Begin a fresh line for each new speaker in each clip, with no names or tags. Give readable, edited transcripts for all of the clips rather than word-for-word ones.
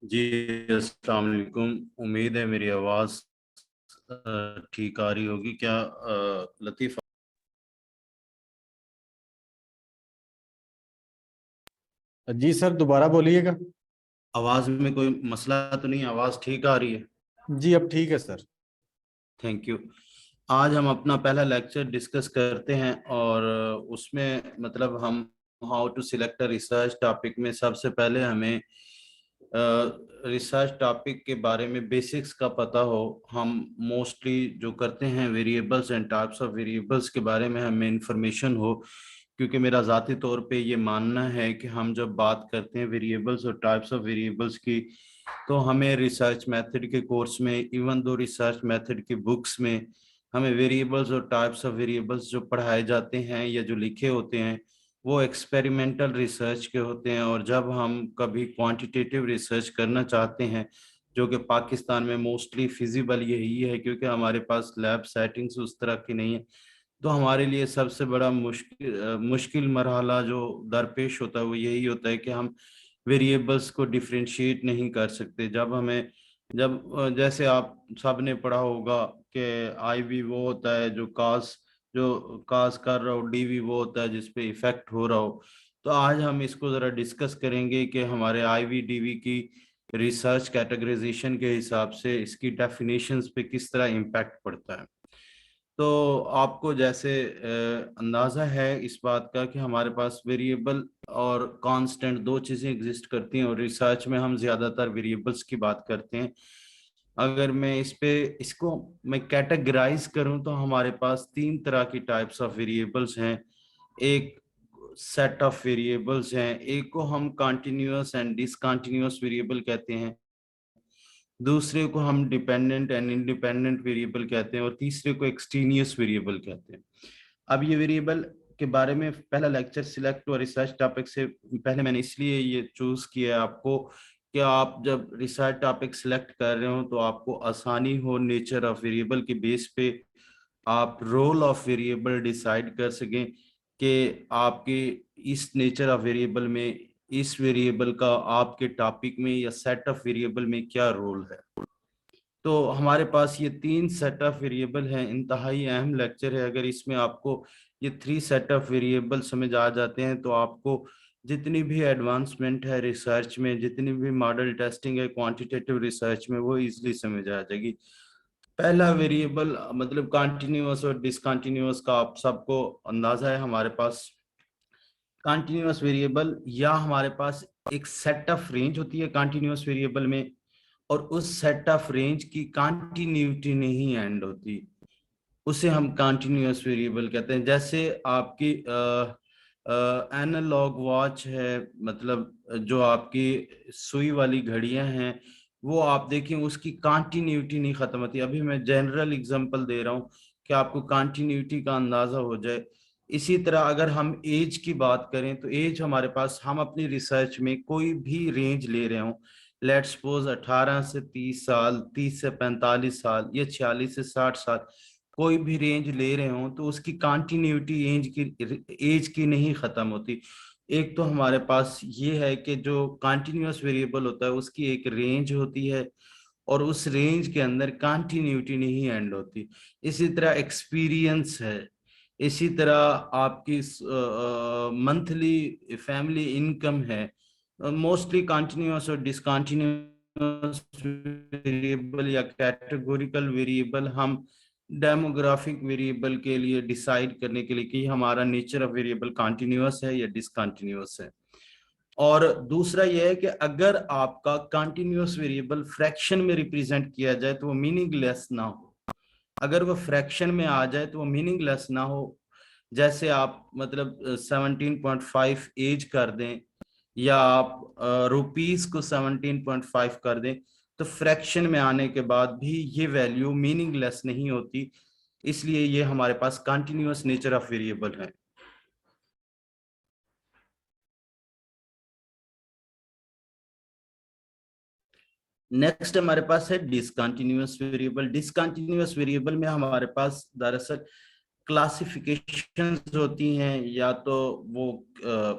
जी अस्सलाम वालेकुम। उम्मीद है मेरी आवाज़ ठीक आ रही होगी। क्या लतीफ़?
जी सर, दोबारा बोलिएगा।
आवाज़ में कोई मसला तो नहीं? आवाज़ ठीक आ रही है?
जी अब ठीक है सर।
Thank you. आज हम अपना पहला लेक्चर डिस्कस करते हैं और उसमें मतलब हम how to select a research topic में सबसे पहले हमें रिसर्च टॉपिक के बारे में बेसिक्स का पता हो। हम मोस्टली जो करते हैं variables and types of variables के बारे में हमें इंफॉर्मेशन हो, क्योंकि मेरा ज़ाती तौर पे ये मानना है कि हम जब बात करते हैं वेरिएबल्स और टाइप्स ऑफ वेरिएबल्स की, तो हमें रिसर्च मेथड के कोर्स में, इवन दो रिसर्च मेथड की बुक्स में, हमें वेरिएबल्स और टाइप्स ऑफ वेरिएबल्स जो पढ़ाए जाते हैं या जो लिखे होते हैं वो एक्सपेरिमेंटल रिसर्च के होते हैं। और जब हम कभी क्वांटिटेटिव रिसर्च करना चाहते हैं, जो कि पाकिस्तान में मोस्टली फिजिबल यही है क्योंकि हमारे पास लैब सेटिंग्स उस तरह की नहीं है, तो हमारे लिए सबसे बड़ा मुश्किल मरहला जो दरपेश होता है वो यही होता है कि हम वेरिएबल्स को डिफरेंशिएट नहीं कर सकते। जैसे आप सब ने पढ़ा होगा कि आई वी वो होता है जो काज कर रहा हो, डी वी वो होता है जिस पे इफेक्ट हो रहा हो। तो आज हम इसको जरा डिस्कस करेंगे कि हमारे आई वी डी वी की रिसर्च कैटेगराइजेशन के हिसाब से इसकी डेफिनेशंस पे किस तरह इम्पैक्ट पड़ता है। तो आपको जैसे अंदाजा है इस बात का कि हमारे पास वेरिएबल और कांस्टेंट दो चीजें एग्जिस्ट करती हैं, और रिसर्च में हम ज्यादातर वेरिएबल्स की बात करते हैं। अगर मैं इसको मैं कैटेगराइज करूं तो हमारे पास तीन तरह की टाइप्स ऑफ वेरिएबल्स हैं। एक सेट ऑफ वेरिएबल्स हैं, एक को हम कॉन्टिन्यूअस एंड डिसकंटिन्यूअस वेरिएबल कहते हैं, दूसरे को हम डिपेंडेंट एंड इंडिपेंडेंट वेरिएबल कहते हैं, और तीसरे को एक्सट्रेनियस वेरिएबल कहते हैं। अब ये वेरिएबल के बारे में पहला लेक्चर सिलेक्ट और रिसर्च टॉपिक से पहले मैंने इसलिए ये चूज किया है आपको कि आप जब रिसर्च टॉपिक सिलेक्ट कर रहे हो तो आपको आसानी हो नेचर ऑफ वेरिएबल के बेस पे आप रोल ऑफ वेरिएबल डिसाइड कर सकें कि आपके इस नेचर ऑफ वेरिएबल में, इस वेरिएबल का आपके टॉपिक में या सेट ऑफ वेरिएबल में क्या रोल है। तो हमारे पास ये तीन सेट ऑफ वेरिएबल हैं। इंतहाई अहम लेक्चर है। अगर इसमें आपको ये थ्री सेट ऑफ वेरिएबल समझ आ जाते हैं तो आपको जितनी भी एडवांसमेंट है रिसर्च में, जितनी भी मॉडल टेस्टिंग है क्वांटिटेटिव रिसर्च में, वो इजीली समझ आ जाएगी। पहला वेरिएबल मतलब कॉन्टिन्यूअस और डिसकंटिन्यूअस का आप सबको अंदाजा है। हमारे पास कॉन्टिन्यूअस वेरिएबल या हमारे पास एक सेट ऑफ रेंज होती है कॉन्टिन्यूअस वेरिएबल में, और उस सेट ऑफ रेंज की कंटिन्यूटी नहीं एंड होती, उसे हम कंटिन्यूअस वेरिएबल कहते हैं। जैसे आपकी एनालॉग वॉच है, मतलब जो आपकी सुई वाली घड़ियां हैं, वो आप देखें उसकी कंटिन्यूटी नहीं खत्म होती। अभी मैं जनरल एग्जांपल दे रहा हूँ कि आपको कंटिन्यूटी का अंदाजा हो जाए। इसी तरह अगर हम एज की बात करें तो एज हमारे पास, हम अपनी रिसर्च में कोई भी रेंज ले रहे हो, लेट सपोज 18 से 30 साल, 30 से 45 साल या 46 से 60 साल, कोई भी रेंज ले रहे हो तो उसकी कंटिन्यूटी एज की नहीं खत्म होती। एक तो हमारे पास ये है कि जो कंटिन्यूअस वेरिएबल होता है उसकी एक रेंज होती है और उस रेंज के अंदर कंटिन्यूटी नहीं एंड होती। इसी तरह एक्सपीरियंस है, इसी तरह आपकी मंथली फैमिली इनकम है। मोस्टली कंटिन्यूअस और डिसकंटिन्यूअस वेरिएबल या कैटेगोरिकल वेरिएबल हम डेमोग्राफिक वेरिएबल के लिए डिसाइड करने के लिए कि हमारा नेचर ऑफ वेरिएबल कंटिन्यूअस है या डिसकंटिन्यूअस है। और दूसरा यह है कि अगर आपका कंटिन्यूअस वेरिएबल फ्रैक्शन में रिप्रेजेंट किया जाए तो वो मीनिंगलेस ना हो। अगर वो फ्रैक्शन में आ जाए तो वो मीनिंगलेस ना हो। जैसे आप मतलब 17.5 एज कर दें या आप रुपीस को 17.5 कर दें, तो फ्रैक्शन में आने के बाद भी ये वैल्यू मीनिंगलेस नहीं होती। इसलिए ये हमारे पास कंटिन्यूअस नेचर ऑफ वेरिएबल है। नेक्स्ट हमारे पास है डिसकंटिन्यूअस वेरिएबल। डिसकंटिन्यूअस वेरिएबल में हमारे पास दरअसल क्लासिफिकेशंस होती हैं, या तो वो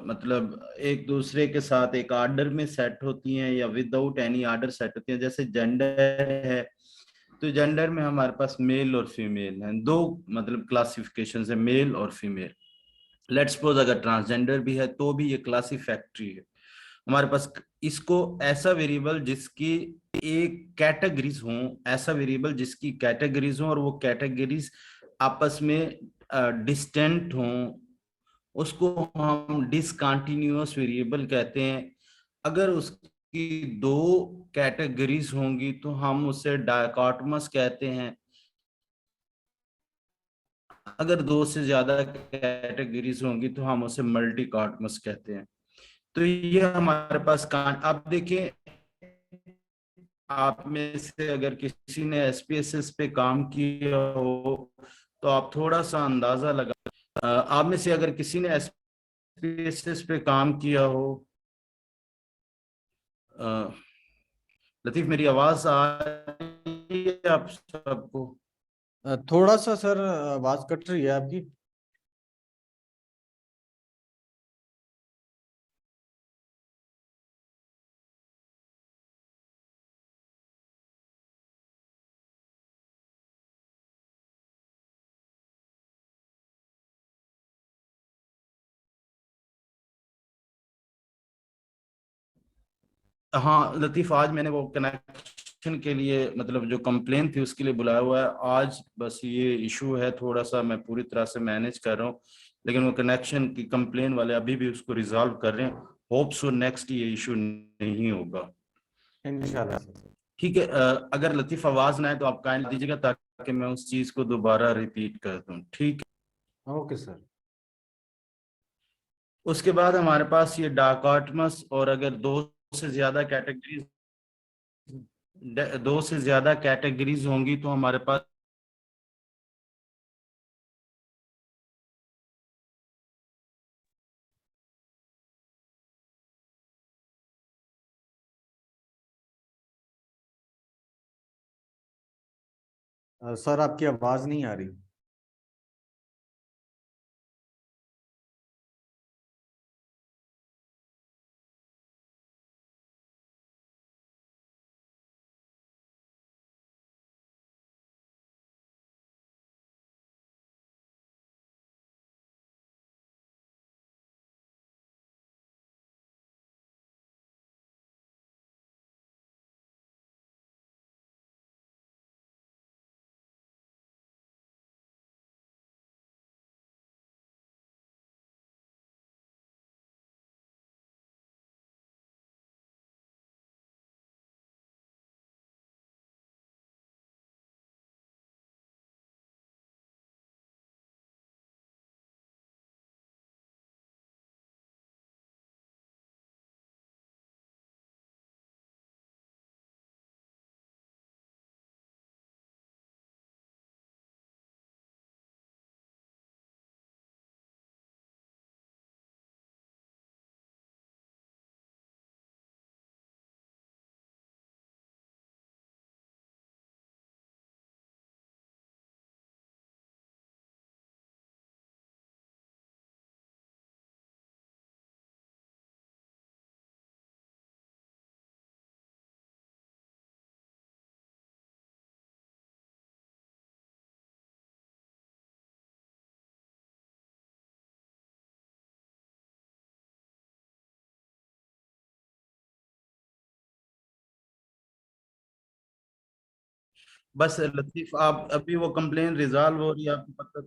मतलब एक दूसरे के साथ एक आर्डर में सेट होती हैं या विदाउट एनी आर्डर सेट होती हैं। जैसे जेंडर है, तो जेंडर में हमारे पास मेल और फीमेल हैं, दो मतलब क्लासिफिकेशन है, मेल और फीमेल। लेट्स सपोज अगर ट्रांसजेंडर भी है तो भी ये क्लासिफैक्ट्री है हमारे पास। इसको ऐसा वेरिएबल जिसकी एक कैटेगरीज हों, ऐसा वेरिएबल जिसकी कैटेगरीज हों और वो कैटेगरीज आपस में डिस्टेंट हों, उसको हम डिसकंटिन्यूअस वेरिएबल कहते हैं। अगर उसकी दो कैटेगरीज होंगी तो हम उसे डायकॉटमस कहते हैं। अगर दो से ज्यादा कैटेगरीज होंगी तो हम उसे मल्टीकॉटमस कहते हैं। तो ये हमारे पास कान, आप देखें, आप में से अगर किसी ने एसपीएसएस पे काम किया हो तो आप थोड़ा सा अंदाजा लगा, आप में से अगर किसी ने एसपीएसएस पे काम किया हो, अ, लतीफ मेरी आवाज आ रही है आप सबको?
थोड़ा सा सर आवाज कट रही है आपकी।
हाँ लतीफ, आज मैंने वो कनेक्शन के लिए मतलब जो कंप्लेन थी उसके लिए बुलाया हुआ है। आज बस ये इशू है थोड़ा सा, मैं पूरी तरह से मैनेज कर रहा हूँ, लेकिन वो कनेक्शन की कंप्लेन वाले अभी भी उसको रिजॉल्व कर रहे हैं। होप सो नेक्स्ट ये इशू नहीं होगा।
इंशाल्लाह सर।
ठीक है, अगर लतीफ आवाज ना आए तो आप काइंड दीजिएगा ताकि मैं उस चीज को दोबारा रिपीट कर दूं, ठीक
ओके सर।
है। उसके बाद हमारे पास ये डार्कॉटमस, और अगर से ज्यादा कैटेगरीज दो से ज्यादा कैटेगरीज होंगी तो हमारे पास
सर आपकी आवाज नहीं आ रही।
बस लतीफ, आप अभी वो कंप्लेन रिजॉल्व हो रही है आपको पता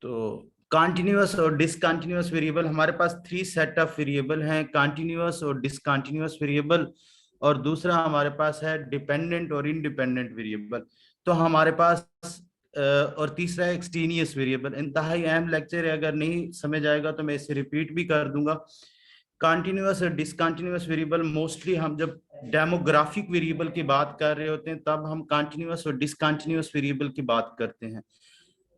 तो कॉन्टिन्यूअस और डिसकंटिन्यूअस वेरिएबल हमारे पास थ्री सेट ऑफ वेरिएबल हैं, कॉन्टिन्यूअस और डिसकंटिन्यूअस वेरिएबल, और दूसरा हमारे पास है डिपेंडेंट और इंडिपेंडेंट वेरिएबल। तो हमारे पास और तीसरा है एक्सटेनियस वेरिएबल। इंतहाई अहम लेक्चर है, अगर नहीं समझ आएगा तो मैं इसे रिपीट भी कर दूंगा। कॉन्टिन्यूअस और डिसकंटिन्यूअस वेरिएबल मोस्टली हम जब डेमोग्राफिक वेरिएबल की बात कर रहे होते हैं तब हम कॉन्टिन्यूअस और डिसकंटिन्यूअस वेरिएबल की बात करते हैं।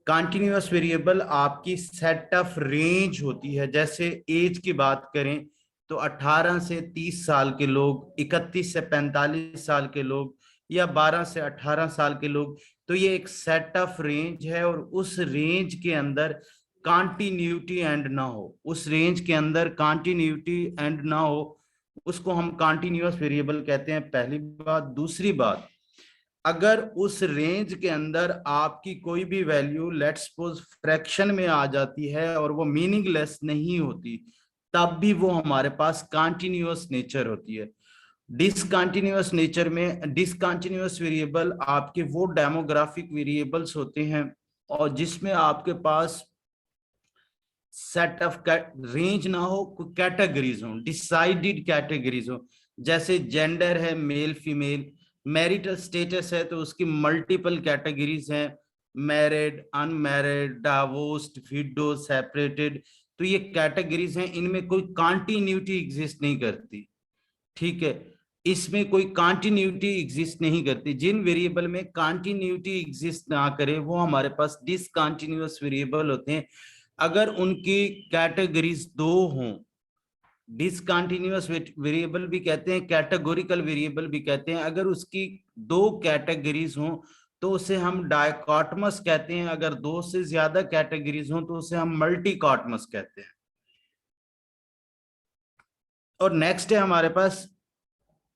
कॉन्टिन्यूअस वेरिएबल आपकी सेट ऑफ रेंज होती है। जैसे एज की बात करें तो 18 से 30 साल के लोग, 31 से 45 साल के लोग, या 12 से 18 साल के लोग, तो ये एक सेट ऑफ रेंज है और उस रेंज के अंदर कॉन्टिन्यूटी एंड ना हो, उस रेंज के अंदर कॉन्टिन्यूटी एंड ना हो, उसको हम कॉन्टिन्यूअस वेरिएबल कहते हैं। पहली बात। दूसरी बात, अगर उस रेंज के अंदर आपकी कोई भी वैल्यू लेट्स सपोज फ्रैक्शन में आ जाती है और वो मीनिंगलेस नहीं होती, तब भी वो हमारे पास कॉन्टिन्यूअस नेचर होती है। डिसकंटिन्यूअस नेचर में डिसकंटिन्यूअस वेरिएबल आपके वो डेमोग्राफिक वेरिएबल्स होते हैं और जिसमें आपके पास सेट ऑफ रेंज ना हो, कैटेगरीज हो, डिसाइडेड कैटेगरीज हो। जैसे जेंडर है मेल फीमेल, मैरिटल स्टेटस है तो उसकी मल्टीपल कैटेगरीज हैं, married, unmarried, divorced, window, separated. तो ये कैटेगरीज हैं, इनमें कोई कॉन्टिन्यूटी एग्जिस्ट नहीं करती। ठीक है, इसमें कोई कॉन्टिन्यूटी एग्जिस्ट नहीं करती। जिन वेरिएबल में कॉन्टिन्यूटी एग्जिस्ट ना करे वो हमारे पास डिसकंटिन्यूअस वेरिएबल होते हैं। अगर उनकी कैटेगरीज दो हों, डिसकंटिन्यूअस वेरिएबल भी कहते हैं, कैटेगोरिकल वेरिएबल भी कहते हैं, अगर उसकी दो कैटेगरीज हों तो उसे हम डायकॉटमस कहते हैं, अगर दो से ज्यादा कैटेगरीज हों तो उसे हम मल्टीकॉटमस कहते हैं। और नेक्स्ट है हमारे पास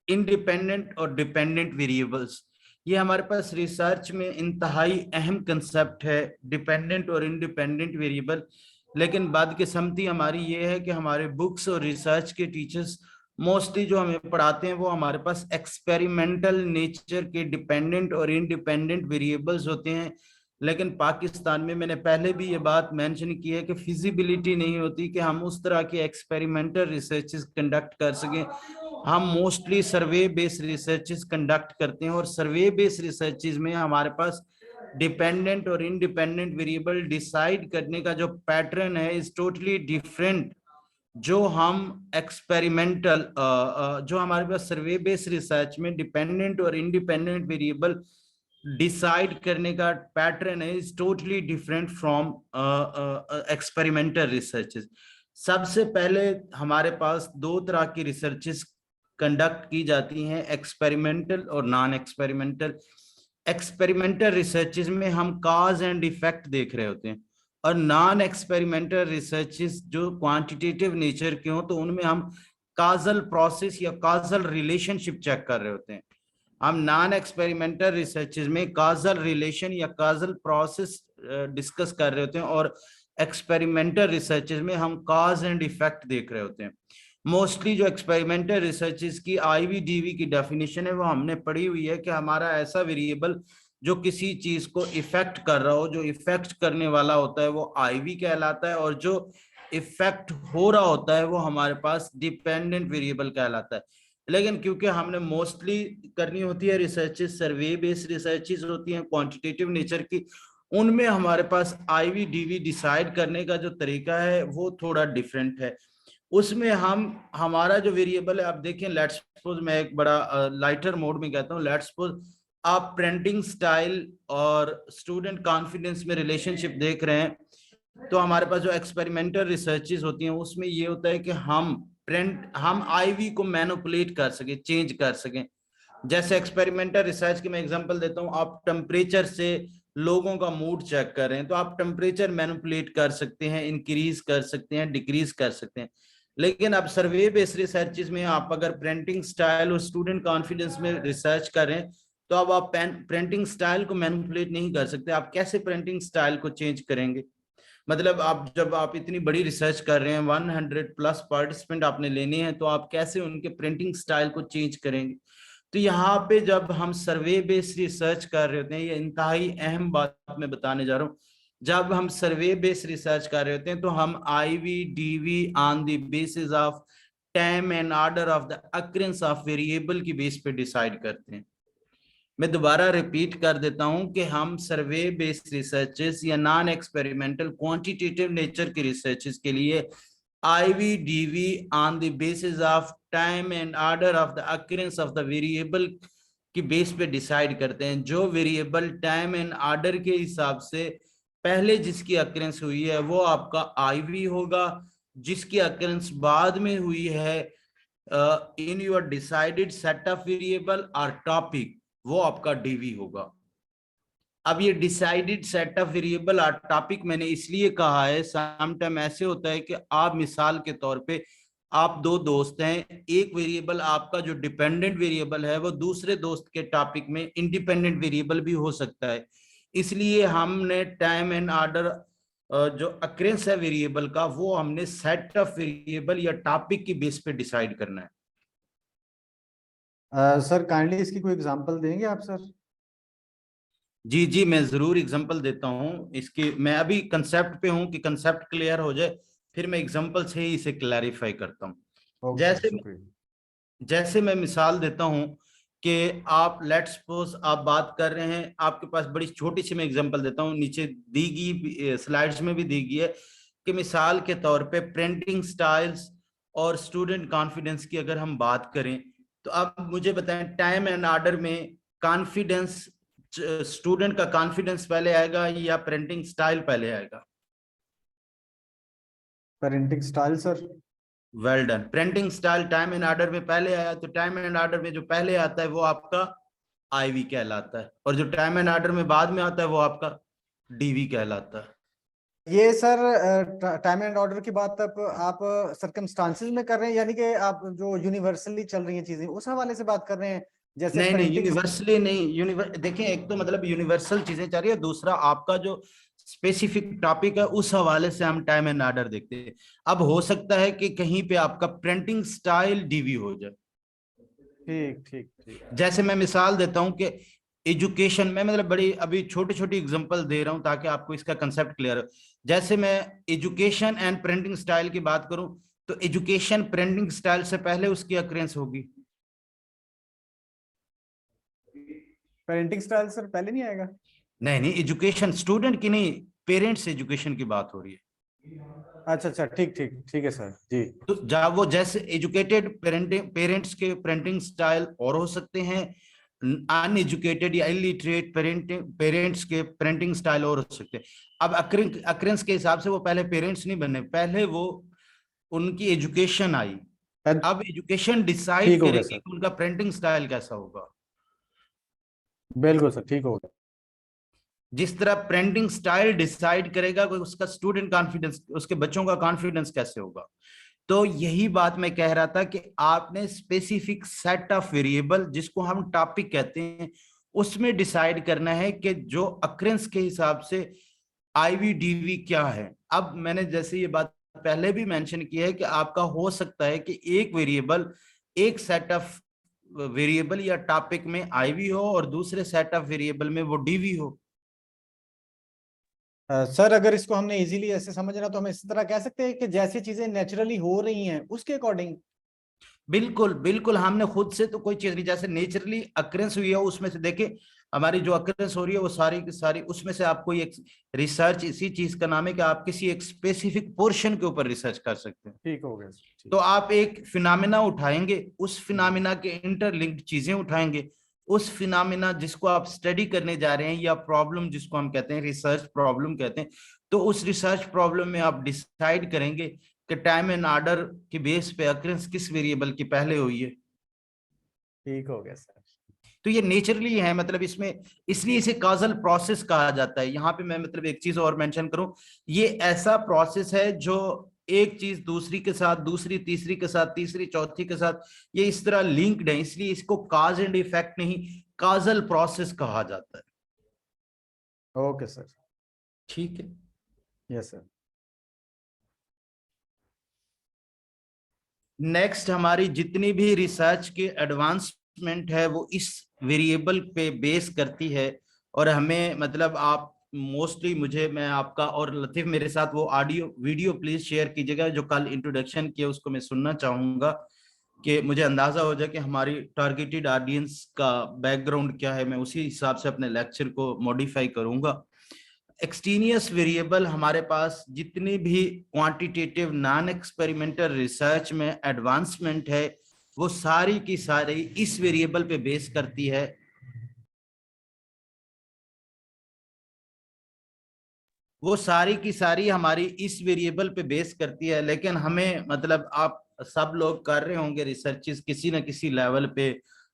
इंडिपेंडेंट और डिपेंडेंट वेरिएबल्स। ये हमारे पास रिसर्च में इंतहाई अहम कंसेप्ट है, डिपेंडेंट और इंडिपेंडेंट वेरिएबल। लेकिन बदकिस्मती हमारी ये है कि हमारे बुक्स और रिसर्च के टीचर्स मोस्टली जो हमें पढ़ाते हैं वो हमारे पास एक्सपेरिमेंटल नेचर के डिपेंडेंट और इंडिपेंडेंट वेरिएबल्स होते हैं। लेकिन पाकिस्तान में मैंने पहले भी ये बात मेंशन की है कि फिजिबिलिटी नहीं होती कि हम उस तरह के एक्सपेरिमेंटल रिसर्चेस कंडक्ट कर सकें। हम मोस्टली सर्वे बेस्ड रिसर्चेस कंडक्ट करते हैं और सर्वे बेस्ड रिसर्चेस में हमारे पास डिपेंडेंट और इंडिपेंडेंट वेरिएबल डिसाइड करने का जो पैटर्न है इज टोटली डिफरेंट। जो हम एक्सपेरिमेंटल जो हमारे पास सर्वे बेस्ड रिसर्च में डिपेंडेंट और इंडिपेंडेंट वेरिएबल डिसाइड करने का पैटर्न है is totally different from experimental researches. सबसे पहले हमारे पास दो तरह की रिसर्चेस कंडक्ट की जाती हैं, एक्सपेरिमेंटल और नॉन एक्सपेरिमेंटल। एक्सपेरिमेंटल रिसर्चेस में हम काज एंड इफेक्ट देख रहे होते हैं और नॉन एक्सपेरिमेंटल रिसर्चेस जो क्वांटिटेटिव नेचर के हो तो उनमें हम काजल प्रोसेस या काजल रिलेशनशिप चेक कर रहे होते हैं। हम नॉन एक्सपेरिमेंटल रिसर्चेस में काजल रिलेशन या काजल प्रोसेस डिस्कस कर रहे होते हैं और एक्सपेरिमेंटल रिसर्चेस में हम काज एंड इफेक्ट देख रहे होते हैं। मोस्टली जो एक्सपेरिमेंटल रिसर्चेस की आईवीडीवी की डेफिनेशन है वो हमने पढ़ी हुई है कि हमारा ऐसा वेरिएबल जो किसी चीज को इफेक्ट कर रहा हो, जो इफेक्ट करने वाला होता है वो आईवी कहलाता है और जो इफेक्ट हो रहा होता है वो हमारे पास डिपेंडेंट वेरिएबल कहलाता है। लेकिन क्योंकि हमने मोस्टली करनी होती है रिसर्चेस सर्वे बेस्ड रिसर्चेस होती हैं क्वांटिटेटिव नेचर की, उनमें हमारे पास आईवीडीवी डिसाइड करने का जो तरीका है वो थोड़ा डिफरेंट है। उसमें हम हमारा जो वेरिएबल है, आप देखें लेट्स सपोज मैं एक बड़ा लाइटर मोड में कहता हूँ, लेट्स सपोज आप प्रिंटिंग स्टाइल और स्टूडेंट कॉन्फिडेंस में रिलेशनशिप देख रहे हैं। तो हमारे पास जो एक्सपेरिमेंटल रिसर्चेस होती हैं उसमें ये होता है कि हम आईवी को मैनिपुलेट कर सके, चेंज कर सकें। जैसे एक्सपेरिमेंटल रिसर्च की मैं एग्जांपल देता हूं, आप टेम्परेचर से लोगों का मूड चेक कर रहे हैं तो आप टेम्परेचर मैनिपुलेट कर सकते हैं, इंक्रीज कर सकते हैं, डिक्रीज कर सकते हैं। लेकिन अब सर्वे बेस्ड रिसर्चेस में आप अगर प्रिंटिंग स्टाइल और स्टूडेंट कॉन्फिडेंस में रिसर्च कर रहे हैं तो अब आप प्रिंटिंग स्टाइल को मैनिपुलेट नहीं कर सकते। आप कैसे प्रिंटिंग स्टाइल को चेंज करेंगे? मतलब आप जब आप इतनी बड़ी रिसर्च कर रहे हैं, 100+ पार्टिसिपेंट आपने लेने हैं, तो आप कैसे उनके प्रिंटिंग स्टाइल को चेंज करेंगे? तो यहाँ पे जब हम सर्वे बेस्ड रिसर्च कर रहे होते हैं, ये इंतहाई अहम बात मैं बताने जा रहा हूँ, जब हम सर्वे बेस्ड रिसर्च कर रहे होते हैं तो हम IV DV on the basis of time and order of the occurrence of variable की बेस पे डिसाइड करते हैं। मैं दोबारा रिपीट कर देता हूं कि हम सर्वे बेस्ड रिसर्चेस या नॉन एक्सपेरिमेंटल क्वांटिटेटिव नेचर के रिसर्चेस के लिए IV DV on the basis of time and order of the occurrence of the variable की बेस पे डिसाइड करते हैं। जो वेरिएबल टाइम एंड ऑर्डर के हिसाब से पहले जिसकी अक्रेंस हुई है वो आपका आईवी होगा, जिसकी अक्रेंस बाद में हुई है in your decided set of variable और टॉपिक, वो आपका डीवी होगा। अब ये decided set of variable topic मैंने इसलिए कहा है, सम टाइम ऐसे होता है कि आप मिसाल के तौर पे आप दो दोस्त हैं, एक वेरिएबल आपका जो डिपेंडेंट वेरिएबल है वो दूसरे दोस्त के टॉपिक में इंडिपेंडेंट वेरिएबल भी हो सकता है। इसलिए हमने टाइम एंड ऑर्डर जो अक्रेंस है वेरिएबल का, वो हमने सेट ऑफ वेरिएबल या टॉपिक की बेस पे डिसाइड करना है।
सर काइंडली इसकी कोई एग्जांपल देंगे आप सर?
जी जी, मैं जरूर एग्जांपल देता हूँ इसकी। मैं अभी कंसेप्ट पे हूँ कि कंसेप्ट क्लियर हो जाए, फिर मैं एग्जांपल से ही इसे क्लैरिफाई करता हूँ।
ओके सर,
जैसे
शुक्रिया।
जैसे मैं मिसाल देता हूँ कि आप लेट्स सपोज आप बात कर रहे हैं, आपके पास बड़ी छोटी सी मैं एग्जांपल देता हूँ, नीचे दी गई स्लाइड्स में भी दी गई है कि मिसाल के तौर पे प्रिंटिंग स्टाइल्स और स्टूडेंट कॉन्फिडेंस की अगर हम बात करें, तो आप मुझे बताएं टाइम एंड ऑर्डर में कॉन्फिडेंस, स्टूडेंट का कॉन्फिडेंस पहले आएगा या प्रिंटिंग स्टाइल पहले आएगा?
Parenting style sir.
Well done. Printing style time and order में पहले आया, तो टाइम एंड ऑर्डर में जो पहले आता है वो आपका आईवी कहलाता है, और जो टाइम एंड ऑर्डर में बाद में आता है वो आपका डीवी कहलाता है।
ये सर टाइम एंड ऑर्डर की बात अब आप सर्कमस्टांसेस में कर रहे हैं, यानी कि आप जो यूनिवर्सली चल रही हैं चीजें उस हवाले से बात कर रहे हैं, जैसे
नहीं नहीं,
प्रिंटिंग।
यूनिवर्सली नहीं। देखिए, एक तो मतलब यूनिवर्सल चीजें चल रही है, दूसरा आपका जो स्पेसिफिक टॉपिक है उस हवाले से हम टाइम एंड ऑर्डर देखते हैं। अब हो सकता है कि कहीं पे आपका प्रिंटिंग स्टाइल डीवी हो जाए।
ठीक ठीक ठीक।
जैसे मैं मिसाल देता हूं कि एजुकेशन में, मतलब बड़ी अभी छोटी छोटी एग्जांपल दे रहा हूं ताकि आपको इसका कंसेप्ट क्लियर हो। जैसे मैं एजुकेशन एंड प्रिंटिंग स्टाइल की बात करूं, तो एजुकेशन प्रिंटिंग स्टाइल से पहले उसकी अक्रेंस होगी।
पेरेंटिंग स्टाइल सर पहले नहीं आएगा?
नहीं नहीं, एजुकेशन स्टूडेंट की नहीं, पेरेंट्स एजुकेशन की बात हो रही है।
अच्छा अच्छा, ठीक ठीक ठीक है सर जी।
तो जब वो जैसे एजुकेटेड पेरेंटिंग पेरेंट्स के प्रिंटिंग स्टाइल और हो सकते हैं, अनएजुकेटेड या इलिटरेट पेरेंट्स के प्रिंटिंग स्टाइल और हो सकते हैं। अब अक्रेंस के हिसाब से वो पहले पेरेंट्स नहीं बने, पहले वो उनकी एजुकेशन आई। अब एजुकेशन
ठीक
डिसाइड
हो गया
करेगी
सर,
कि उनका प्रिंटिंग स्टाइल कैसा होगा।
बिल्कुल सर, ठीक हो गया।
जिस तरह प्रिंटिंग स्टाइल डिसाइड करेगा कि उसका स्टूडेंट कॉन्फिडेंस, उसके बच्चों का कॉन्फिडेंस कैसे होगा। तो यही बात मैं कह रहा था कि आपने स्पेसिफिक सेट ऑफ वेरिएबल, जिसको हम टॉपिक कहते हैं, उसमें डिसाइड करना है कि जो अक्रेंस के हिसाब से आईवी डीवी क्या है। अब मैंने जैसे ये बात पहले भी मेंशन किया है कि आपका हो सकता है कि एक वेरिएबल, एक सेट ऑफ वेरिएबल या टॉपिक में आईवी हो और दूसरे सेट ऑफ वेरिएबल में वो डीवी हो।
सर अगर इसको हमने इजीली ऐसे समझना तो हम इस तरह कह सकते हैं कि जैसी चीजें नेचुरली हो रही हैं उसके अकॉर्डिंग।
बिल्कुल बिल्कुल, हमने खुद से तो कोई चीज नहीं, जैसे नेचुरली अक्रेंस हुई है उसमें से देखिए, हमारी जो अक्रेंस हो रही है वो सारी की सारी, उसमें से आप कोई एक रिसर्च, इसी चीज का नाम है कि आप किसी एक स्पेसिफिक पोर्शन के ऊपर रिसर्च कर सकते हैं।
ठीक हो गया सर,
तो
ठीक।
आप एक फिनोमिना उठाएंगे, उस फिनोमिना के इंटरलिंक्ड चीजें उठाएंगे, उस फिनोमिना जिसको आप स्टडी करने जा रहे हैं, या प्रॉब्लम जिसको हम कहते हैं रिसर्च प्रॉब्लम कहते हैं, तो उस रिसर्च प्रॉब्लम में आप डिसाइड करेंगे कि टाइम एंड ऑर्डर की बेस पे अक्रेंस किस वेरिएबल की पहले हुई है।
ठीक हो गया सर।
तो ये नेचुरली है, मतलब इसमें, इसलिए इसे काजल प्रोसेस कहा जाता है। यहाँ पे मैं मतलब एक चीज और मेंशन करूं, ये ऐसा प्रोसेस है जो एक चीज दूसरी के साथ, दूसरी तीसरी के साथ, तीसरी चौथी के साथ, ये इस तरह लिंक्ड है, इसलिए इसको काज एंड इफेक्ट नहीं, काजल प्रोसेस कहा जाता है।
Okay sir.
ठीक है।
Yes sir.
नेक्स्ट, हमारी जितनी भी रिसर्च की एडवांसमेंट है वो इस वेरिएबल पे बेस करती है। और हमें मतलब आप मोस्टली, मुझे, मैं आपका, और लतीफ मेरे साथ वो ऑडियो वीडियो प्लीज शेयर कीजिएगा जो कल इंट्रोडक्शन किया, उसको मैं सुनना चाहूंगा कि मुझे अंदाजा हो जाए कि हमारी टारगेटेड ऑडियंस का बैकग्राउंड क्या है। मैं उसी हिसाब से अपने लेक्चर को मॉडिफाई करूंगा। एक्सटीनियस वेरिएबल, हमारे पास जितनी भी क्वांटिटेटिव नॉन एक्सपेरिमेंटल रिसर्च में एडवांसमेंट है वो सारी की सारी इस वेरिएबल पे बेस करती है। वो सारी की सारी हमारी इस वेरिएबल पे बेस करती है। लेकिन हमें मतलब आप सब लोग कर रहे होंगे रिसर्चेस किसी ना किसी लेवल पे,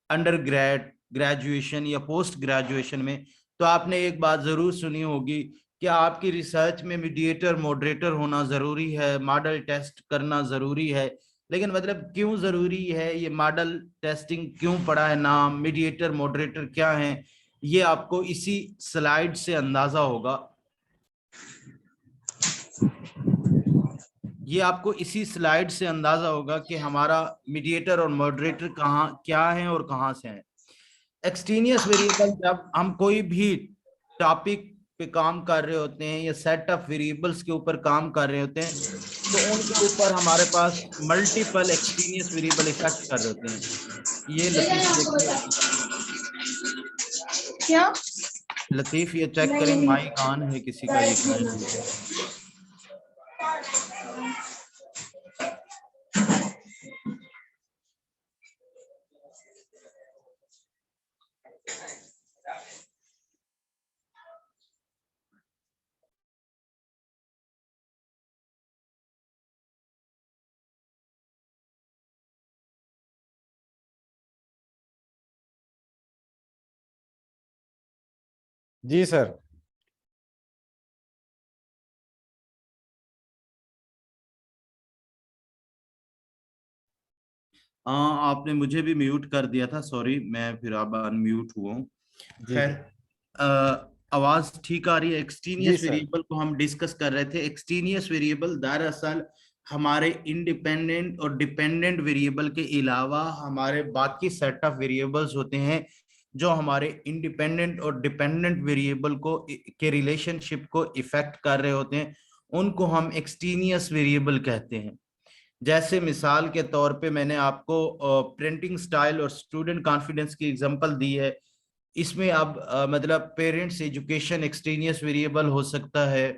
अंडर ग्रेड ग्रेजुएशन या पोस्ट ग्रेजुएशन में, तो आपने एक बात जरूर सुनी होगी कि आपकी रिसर्च में मीडिएटर मॉडरेटर होना जरूरी है, मॉडल टेस्ट करना जरूरी है। लेकिन मतलब क्यों जरूरी है, ये मॉडल टेस्टिंग क्यों पड़ा है नाम, मीडिएटर मॉडरेटर क्या है, ये आपको इसी स्लाइड से अंदाजा होगा। ये आपको इसी स्लाइड से अंदाजा होगा कि हमारा मीडिएटर और मॉडरेटर कहाँ क्या है और कहाँ से है। एक्सट्रेनियस वेरिएबल, जब हम कोई भी टॉपिक पे काम कर रहे होते हैं या सेट ऑफ वेरिएबल्स के ऊपर काम कर रहे होते हैं, तो उनके ऊपर हमारे पास मल्टीपल एक्सट्रेनियस वेरिएबल इफेक्ट कर रहे होते हैं। ये लतीफ देखिए,
क्या
लतीफ ये चेक करें माइक ऑन है किसी का, ये क्लाइंट है।
जी सर।
हाँ, आपने मुझे भी म्यूट कर दिया था, सॉरी, मैं फिर अब अनम्यूट हुआ हूँ।
जी
खैर, आवाज ठीक आ रही है।
जी
एक्सट्रेनियस
सर।
वेरिएबल को हम डिस्कस कर रहे थे। एक्सट्रेनियस वेरिएबल दरअसल हमारे इंडिपेंडेंट और डिपेंडेंट वेरिएबल के अलावा हमारे बाकी सेट ऑफ वेरिएबल्स होते हैं जो हमारे इंडिपेंडेंट और डिपेंडेंट वेरिएबल को के रिलेशनशिप को इफेक्ट कर रहे होते हैं, उनको हम एक्सट्रेनियस वेरिएबल कहते हैं। जैसे मिसाल के तौर पे मैंने आपको प्रिंटिंग स्टाइल और स्टूडेंट कॉन्फिडेंस की एग्जांपल दी है। इसमें अब मतलब पेरेंट्स एजुकेशन एक्सट्रेनियस वेरिएबल हो सकता है,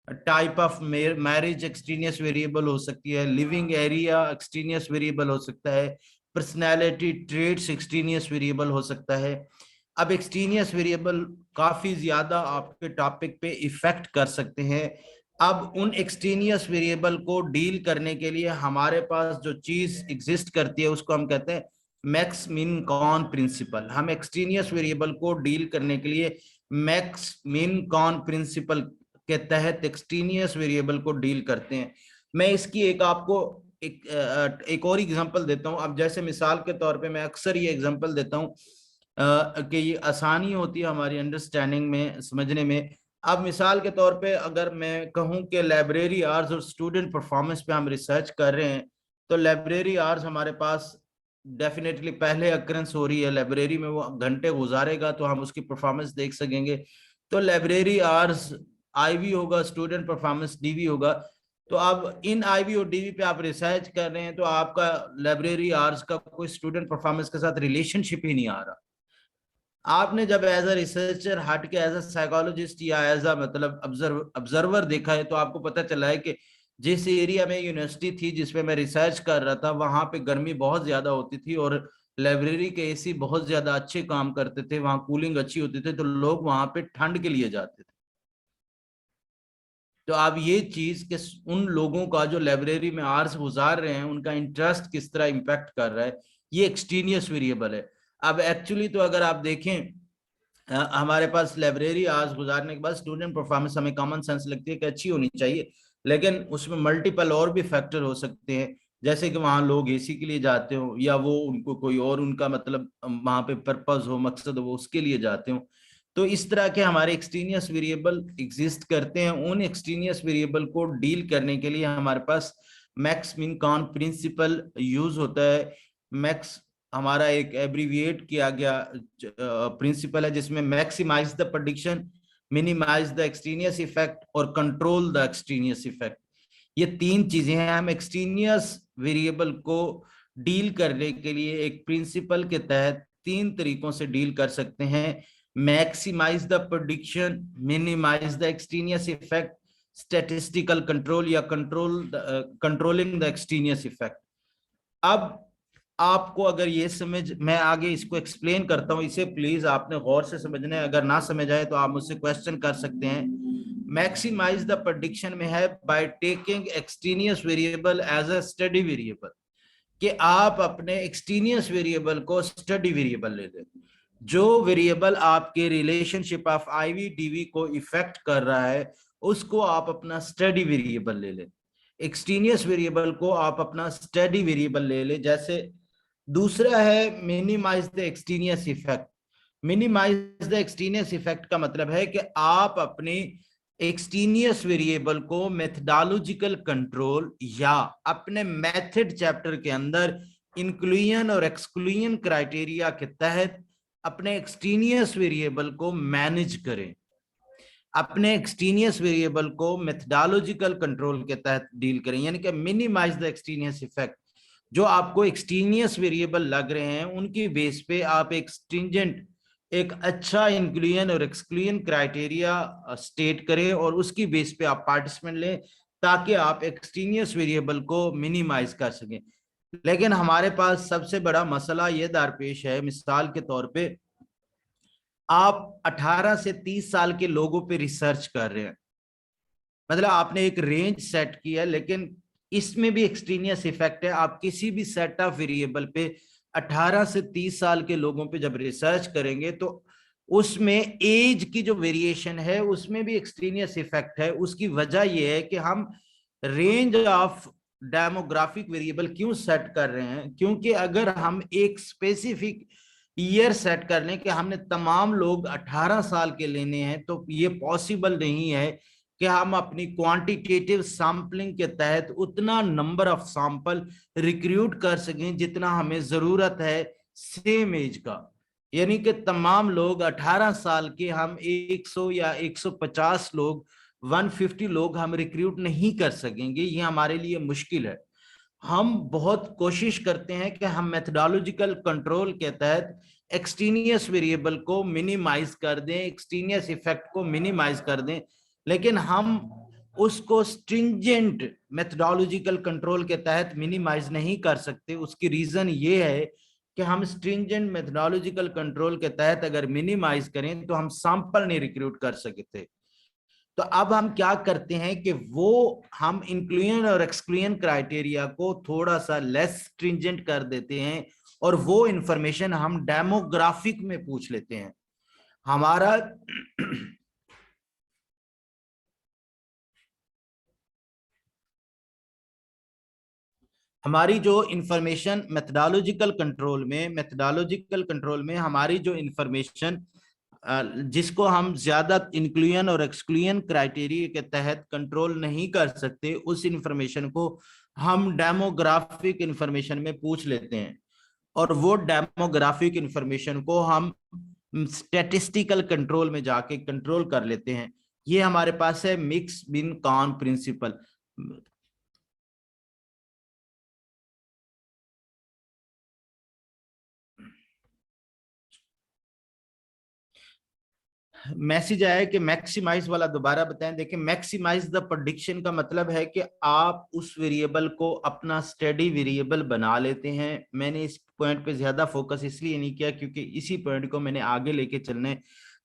type of marriage extraneous variable हो सकती है, लिविंग एरिया एक्सट्रेनियस वेरिएबल हो सकता है, पर्सनैलिटी ट्रेट्स एक्सट्रेनियस वेरिएबल हो सकता है। अब एक्सट्रेनियस वेरिएबल काफी ज्यादा आपके टॉपिक पे इफेक्ट कर सकते हैं। अब उन एक्सट्रेनियस वेरिएबल को डील करने के लिए हमारे पास जो चीज एग्जिस्ट करती है उसको हम कहते हैं मैक्स मिन कॉन प्रिंसिपल। हम एक्सट्रेनियस वेरिएबल को डील करने के लिए मैक्स मिन कॉन प्रिंसिपल के तहत एक्सट्रेनियस वेरिएबल को डील करते हैं। मैं इसकी एक आपको एक और एग्जांपल देता हूं। अब जैसे मिसाल के तौर पे मैं अक्सर ये एग्जांपल देता हूं कि ये आसानी होती है हमारी अंडरस्टैंडिंग में, समझने में। अब मिसाल के तौर पे अगर मैं कहूं कि लाइब्रेरी आवर्स और स्टूडेंट परफॉर्मेंस पे हम रिसर्च कर रहे हैं, तो लाइब्रेरी आवर्स हमारे पास डेफिनेटली पहले अक्रेंस हो रही है, लाइब्रेरी में वो घंटे गुजारेगा तो हम उसकी परफॉर्मेंस देख सकेंगे। तो लाइब्रेरी आवर्स आईवी होगा, स्टूडेंट परफॉर्मेंस डीवी होगा। तो अब इन आईवी और डीवी पे आप रिसर्च कर रहे हैं तो आपका लाइब्रेरी आवर्स का कोई स्टूडेंट परफॉर्मेंस के साथ रिलेशनशिप ही नहीं आ रहा। आपने जब एज अ रिसर्चर हट के एज अ साइकोलॉजिस्ट या एज अ मतलब ऑब्जर्वर देखा है, तो आपको पता चला है कि जिस एरिया में यूनिवर्सिटी थी जिसमें मैं रिसर्च कर रहा था, वहां पे गर्मी बहुत ज्यादा होती थी और लाइब्रेरी के एसी बहुत ज्यादा अच्छे काम करते थे, वहां कूलिंग अच्छी होती थी, तो लोग वहां पे ठंड के लिए जाते थे। तो अब ये चीज के उन लोगों का जो लाइब्रेरी में आवर्स गुजार रहे हैं उनका इंटरेस्ट किस तरह इम्पैक्ट कर रहा है, ये एक्सट्रेनियस वेरिएबल है। अब एक्चुअली तो अगर आप देखें हमारे पास लाइब्रेरी आवर्स गुजारने के बाद स्टूडेंट परफॉर्मेंस हमें कॉमन सेंस लगती है कि अच्छी होनी चाहिए, लेकिन उसमें मल्टीपल और भी फैक्टर हो सकते हैं। जैसे कि वहां लोग एसी के लिए जाते हो या वो उनको कोई और उनका मतलब वहां पे पर्पस हो, मकसद हो, वो उसके लिए जाते हो। तो इस तरह के हमारे एक्सट्रेनियस वेरिएबल एग्जिस्ट करते हैं। उन एक्सट्रेनियस वेरिएबल को डील करने के लिए हमारे पास max min cone principal use होता है। मैक्स हमारा एक एब्रीविएट किया गया प्रिंसिपल है जिसमें maximise the prediction, minimise the extraneous effect और कंट्रोल द एक्सट्रेनियस इफेक्ट। ये तीन चीजें हैं। हम एक्सट्रेनियस वेरिएबल को डील करने के लिए एक प्रिंसिपल के तहत तीन तरीकों से डील कर सकते हैं: maximise the prediction, minimise the extraneous effect, statistical control या कंट्रोलिंग द एक्सट्रेनियस इफेक्ट। अब आपको अगर ये समझ, मैं आगे इसको एक्सप्लेन करता हूं, इसे प्लीज आपने गौर से समझना है। अगर ना समझ आए तो आप मुझसे क्वेश्चन कर सकते हैं। मैक्सिमाइज द प्रेडिक्शन में है by taking extraneous variable as a study variable, कि आप अपने एक्सट्रेनियस वेरिएबल को स्टडी वेरिएबल ले लें। जो वेरिएबल आपके रिलेशनशिप ऑफ आईवी डीवी को इफेक्ट कर रहा है उसको आप अपना स्टडी वेरिएबल ले लें। एक्सट्रेनियस वेरिएबल को आप अपना स्टडी वेरिएबल ले लें। जैसे दूसरा है minimise the extraneous effect. Minimise the extraneous effect का मतलब है कि आप अपने एक्सट्रेनियस वेरिएबल को मेथडोलॉजिकल कंट्रोल या अपने मेथड चैप्टर के अंदर इंक्लूजन और एक्सक्लूजन क्राइटेरिया के तहत अपने एक्सट्रेनियस वेरिएबल को मैनेज करें, अपने एक्सट्रेनियस वेरिएबल को मेथडोलॉजिकल कंट्रोल के तहत डील करें। यानी कि मिनिमाइज द एक्सट्रेनियस इफेक्ट। जो आपको एक्सट्रेनियस वेरिएबल लग रहे हैं उनकी बेस पे आप एक स्ट्रिंजेंट, एक अच्छा इंक्लूजन और एक्सक्लूजन क्राइटेरिया स्टेट करें और उसकी बेस पे आप पार्टिसिपेंट लें ताकि आप एक्सट्रेनियस वेरिएबल को मिनिमाइज कर सकें। लेकिन हमारे पास सबसे बड़ा मसला ये दरपेश है, मिसाल के तौर पे आप 18 से 30 साल के लोगों पे रिसर्च कर रहे हैं, मतलब आपने एक रेंज सेट किया लेकिन इसमें भी एक्सट्रेनियस इफेक्ट है। आप किसी भी सेट ऑफ वेरिएबल पे 18 से 30 साल के लोगों पे जब रिसर्च करेंगे तो उसमें एज की जो वेरिएशन है उसमें भी एक्सट्रेनियस इफेक्ट है। उसकी वजह यह है कि हम रेंज ऑफ डेमोग्राफिक वेरिएबल क्यों सेट कर रहे हैं, क्योंकि अगर हम एक स्पेसिफिक ईयर सेट कर लें कि हमने तमाम लोग 18 साल के लेने हैं तो ये पॉसिबल नहीं है कि हम अपनी क्वांटिटेटिव सैंपलिंग के तहत उतना नंबर ऑफ सैंपल रिक्रूट कर सकें जितना हमें जरूरत है सेम एज का। यानी कि तमाम लोग 18 साल के हम 100 या 150 लोग, 150 लोग हम रिक्रूट नहीं कर सकेंगे, ये हमारे लिए मुश्किल है। हम बहुत कोशिश करते हैं कि हम मेथडोलॉजिकल कंट्रोल के तहत एक्सट्रेनियस वेरिएबल को मिनिमाइज कर दें, एक्सट्रेनियस इफेक्ट को मिनिमाइज कर दें, लेकिन हम उसको स्ट्रिंजेंट मेथडोलॉजिकल कंट्रोल के तहत मिनिमाइज नहीं कर सकते। उसकी रीजन ये है कि हम स्ट्रिंजेंट मेथडोलॉजिकल कंट्रोल के तहत अगर मिनिमाइज करें तो हम सैंपल नहीं रिक्रूट कर सकते। तो अब हम क्या करते हैं कि वो हम इंक्लूजन और एक्सक्लूजन क्राइटेरिया को थोड़ा सा लेस स्ट्रिंजेंट कर देते हैं और वो इंफॉर्मेशन हम डेमोग्राफिक में पूछ लेते हैं। हमारा हमारी जो इंफॉर्मेशन मेथडोलॉजिकल कंट्रोल में हमारी जो इंफॉर्मेशन जिसको हम ज्यादा इंक्लूजन और एक्सक्लूजन क्राइटेरिया के तहत कंट्रोल नहीं कर सकते, उस इंफॉर्मेशन को हम डेमोग्राफिक इंफॉर्मेशन में पूछ लेते हैं और वो डेमोग्राफिक इंफॉर्मेशन को हम स्टैटिस्टिकल कंट्रोल में जाके कंट्रोल कर लेते हैं। ये हमारे पास है मिक्स बिन कॉन प्रिंसिपल। मैसेज आया कि मैक्सिमाइज वाला दोबारा बताएं। देखिए, मैक्सिमाइज द प्रेडिक्शन का मतलब है कि आप उस वेरिएबल को अपना स्टडी वेरिएबल बना लेते हैं। मैंने इस पॉइंट पे ज्यादा फोकस इसलिए नहीं किया क्योंकि इसी पॉइंट को मैंने आगे लेके चलने।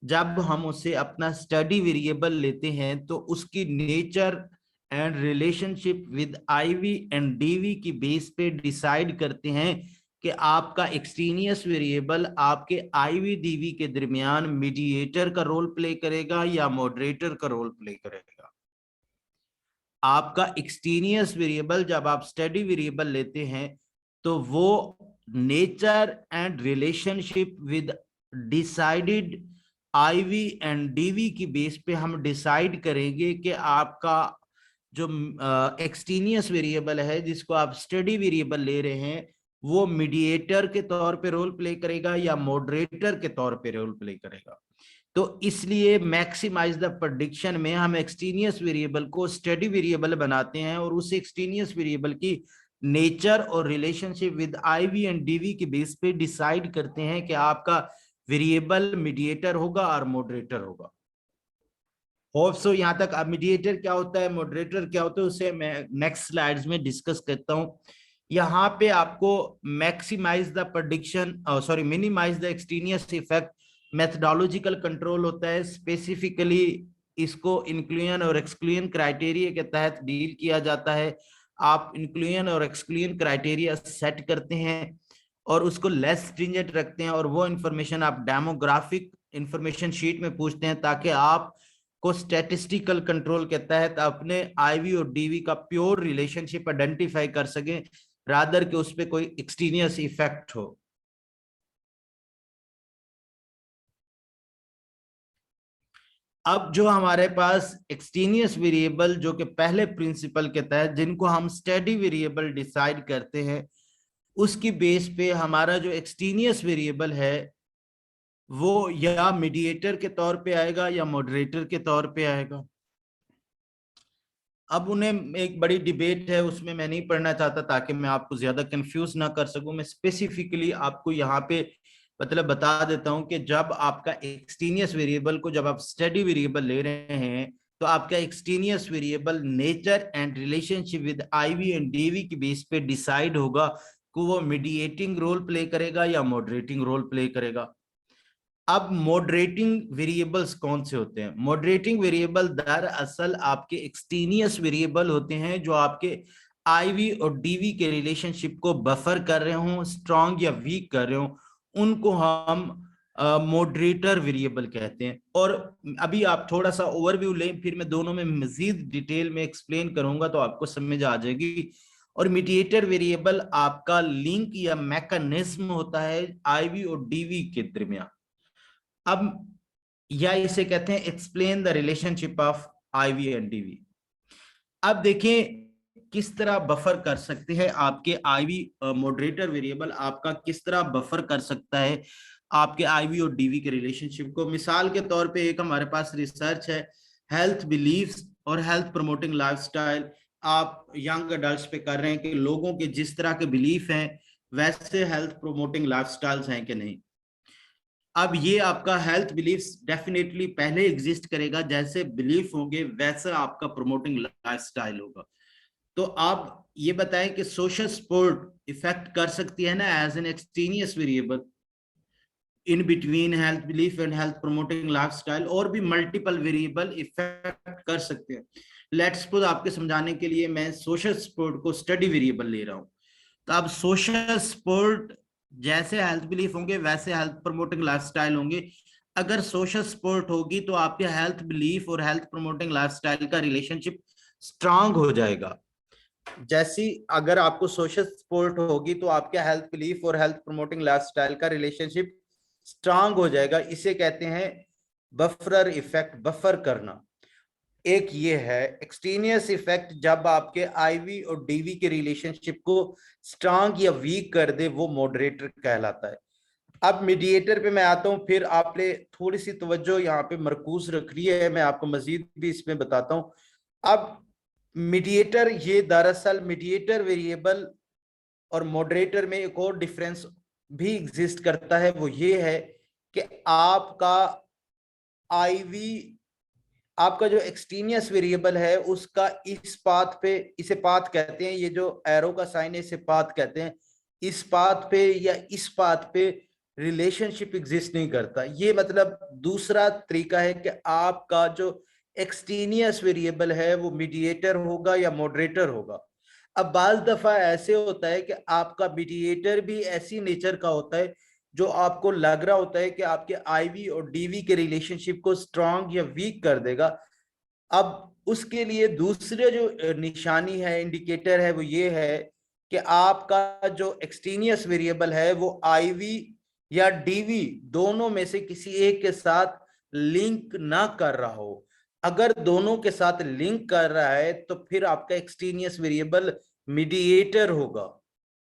जब हम उसे अपना स्टडी वेरिएबल लेते हैं तो उसकी nature and relationship with IV and DV की बेस पे डिसाइड करते हैं कि आपका एक्सट्रेनियस वेरिएबल आपके आईवी डीवी के दरमियान मीडिएटर का रोल प्ले करेगा या मॉडरेटर का रोल प्ले करेगा। आपका एक्सट्रेनियस वेरिएबल जब आप स्टडी वेरिएबल लेते हैं तो वो nature and relationship with decided IV and DV की बेस पे हम डिसाइड करेंगे कि आपका जो एक्सट्रेनियस वेरिएबल है जिसको आप स्टडी वेरिएबल ले रहे हैं वो मीडिएटर के तौर पे रोल प्ले करेगा या मॉडरेटर के तौर पे रोल प्ले करेगा। तो इसलिए मैक्सिमाइज द प्रेडिक्शन में हम एक्सट्रेनियस वेरिएबल को स्टडी वेरिएबल बनाते हैं और उस एक्सट्रेनियस वेरिएबल की नेचर और relationship with IV and DV के बेस पे डिसाइड करते हैं कि आपका वेरिएबल मीडिएटर होगा और मॉडरेटर होगा। होप सो यहाँ तक। अब मीडिएटर क्या होता है, मॉडरेटर क्या होता है, उसे मैं नेक्स्ट स्लाइड्स में डिस्कस करता हूँ। यहाँ पे आपको maximise the prediction minimise the extraneous effect methodological control होता है। स्पेसिफिकली इसको इंक्लूजन और एक्सक्लूजन क्राइटेरिया के तहत डील किया जाता है। आप इंक्लूजन और एक्सक्लूजन क्राइटेरिया सेट करते हैं और उसको लेस स्ट्रिंजेंट रखते हैं, और वो इंफॉर्मेशन आप डेमोग्राफिक इंफॉर्मेशन शीट में पूछते हैं, ताकि आप को स्टैटिस्टिकल कंट्रोल के तहत अपने आईवी और डीवी का प्योर रिलेशनशिप आइडेंटिफाई कर सकें, रादर के उस पर कोई एक्सटीनियस इफेक्ट हो। अब जो हमारे पास एक्सटीनियस वेरिएबल, जो कि पहले प्रिंसिपल के तहत जिनको हम स्टेडी वेरिएबल डिसाइड करते हैं, उसकी बेस पे हमारा जो एक्सटीनियस वेरिएबल है वो या मीडिएटर के तौर पे आएगा या मॉडरेटर के तौर पे आएगा। अब उन्हें एक बड़ी डिबेट है, उसमें मैं नहीं पढ़ना चाहता ताकि मैं आपको ज्यादा कंफ्यूज ना कर सकूं। मैं स्पेसिफिकली आपको यहाँ पे मतलब बता देता हूं कि जब आपका एक्सटीनियस वेरिएबल को जब आप स्टडी वेरिएबल ले रहे हैं, तो आपका extraneous variable nature and relationship with IV and DV की बेस पे डिसाइड होगा कि वो मीडिएटिंग रोल प्ले करेगा या मॉडरेटिंग रोल प्ले करेगा। अब मॉडरेटिंग वेरिएबल्स कौन से होते हैं? मॉडरेटिंग वेरिएबल दरअसल आपके एक्सटीनियस वेरिएबल होते हैं जो आपके आईवी और डीवी के रिलेशनशिप को बफर कर रहे हो, स्ट्रॉन्ग या वीक कर रहे हो, उनको हम मॉडरेटर वेरिएबल कहते हैं। और अभी आप थोड़ा सा ओवरव्यू लें, फिर मैं दोनों में मजीद डिटेल में एक्सप्लेन करूंगा तो आपको समझ आ जाएगी। और मीडिएटर वेरिएबल आपका लिंक या मैकेनिज्म होता है आईवी और डीवी के दरमियान। अब या इसे कहते हैं explain the relationship of IV and DV. अब देखें किस तरह बफर कर सकते हैं आपके आईवी, मॉडरेटर वेरिएबल आपका किस तरह बफर कर सकता है आपके आईवी और डीवी के रिलेशनशिप को। मिसाल के तौर पे एक हमारे पास रिसर्च है हेल्थ बिलीव्स और हेल्थ प्रमोटिंग लाइफस्टाइल। आप यंग अडल्ट्स पे कर रहे हैं कि लोगों के जिस तरह के बिलीफ हैं वैसे हेल्थ प्रमोटिंग लाइफस्टाइल्स हैं कि नहीं। अब ये आपका हेल्थ बिलीफ्स डेफिनेटली पहले एग्जिस्ट करेगा, जैसे बिलीफ होंगे वैसा आपका प्रमोटिंग लाइफस्टाइल होगा। तो आप ये बताएं कि सोशल सपोर्ट इफेक्ट कर सकती है ना as an extraneous variable in between health belief and health promoting lifestyle, और भी मल्टीपल वेरिएबल इफेक्ट कर सकते हैं। लेट्स सपोज आपके समझाने के लिए मैं सोशल सपोर्ट को स्टडी वेरिएबल ले रहा हूं। तो अब सोशल सपोर्ट जैसे हेल्थ बिलीफ होंगे वैसे हेल्थ प्रमोटिंग लाइफस्टाइल होंगे। अगर सोशल सपोर्ट होगी तो आपके हेल्थ बिलीफ और हेल्थ प्रमोटिंग लाइफस्टाइल का रिलेशनशिप स्ट्रांग हो जाएगा। जैसी अगर आपको सोशल सपोर्ट होगी तो आपके हेल्थ बिलीफ और हेल्थ प्रमोटिंग लाइफस्टाइल का रिलेशनशिप स्ट्रांग हो जाएगा। इसे कहते हैं बफर इफेक्ट, बफर करना। एक ये है एक्सटेनियस इफेक्ट, जब आपके आईवी और डीवी के रिलेशनशिप को स्ट्रांग या वीक कर दे वो मॉडरेटर कहलाता है। अब मीडिएटर पे मैं आता हूं, फिर आपने थोड़ी सी तवज्जो यहाँ पे मरकूज रखनी है, मैं आपको मजीद भी इसमें बताता हूं। अब मीडिएटर, ये दरअसल मीडिएटर वेरिएबल और मॉडरेटर में एक और डिफरेंस भी एग्जिस्ट करता है, वो ये है कि आपका आईवी, आपका जो एक्सटेनियस वेरिएबल है उसका इस पाथ पे, इसे पाथ कहते हैं, ये जो एरो का साइन है इसे पाथ कहते हैं, इस पाथ पे या इस पाथ पे रिलेशनशिप एग्जिस्ट नहीं करता। ये मतलब दूसरा तरीका है कि आपका जो एक्सटेनियस वेरिएबल है वो मीडिएटर होगा या मॉडरेटर होगा। अब बाज दफा ऐसे होता है कि आपका मीडिएटर भी ऐसी नेचर का होता है जो आपको लग रहा होता है कि आपके आईवी और डीवी के रिलेशनशिप को स्ट्रांग या वीक कर देगा। अब उसके लिए दूसरे जो निशानी है, इंडिकेटर है, वो ये है कि आपका जो एक्सटेनियस वेरिएबल है वो आईवी या डीवी दोनों में से किसी एक के साथ लिंक ना कर रहा हो। अगर दोनों के साथ लिंक कर रहा है तो फिर आपका एक्सटेनियस वेरिएबल मीडिएटर होगा।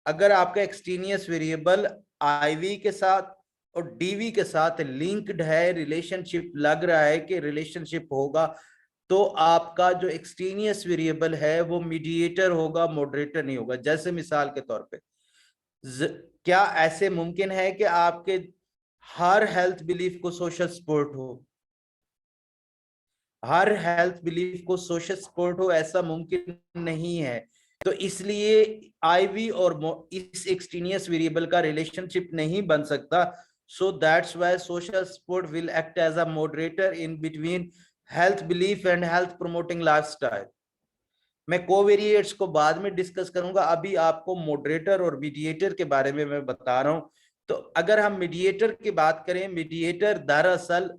अगर आपका एक्सटेनियस वेरिएबल आईवी के साथ और डीवी के साथ लिंक्ड है, रिलेशनशिप लग रहा है कि रिलेशनशिप होगा, तो आपका जो एक्सटेनियस वेरिएबल है वो मीडिएटर होगा, मॉडरेटर नहीं होगा। जैसे मिसाल के तौर पे क्या ऐसे मुमकिन है कि आपके हर हेल्थ बिलीफ को सोशल सपोर्ट हो? हर हेल्थ बिलीफ को सोशल सपोर्ट हो ऐसा मुमकिन नहीं है। तो इसलिए आईवी और इस एक्सटेनियस वेरिएबल का रिलेशनशिप नहीं बन सकता। So that's why social support will act as a moderator in between health belief and health promoting lifestyle. मैं कोवेरिएट्स को बाद में डिस्कस करूंगा, अभी आपको मॉडरेटर और मीडिएटर के बारे में मैं बता रहा हूं। तो अगर हम मीडिएटर की बात करें, मीडिएटर दरअसल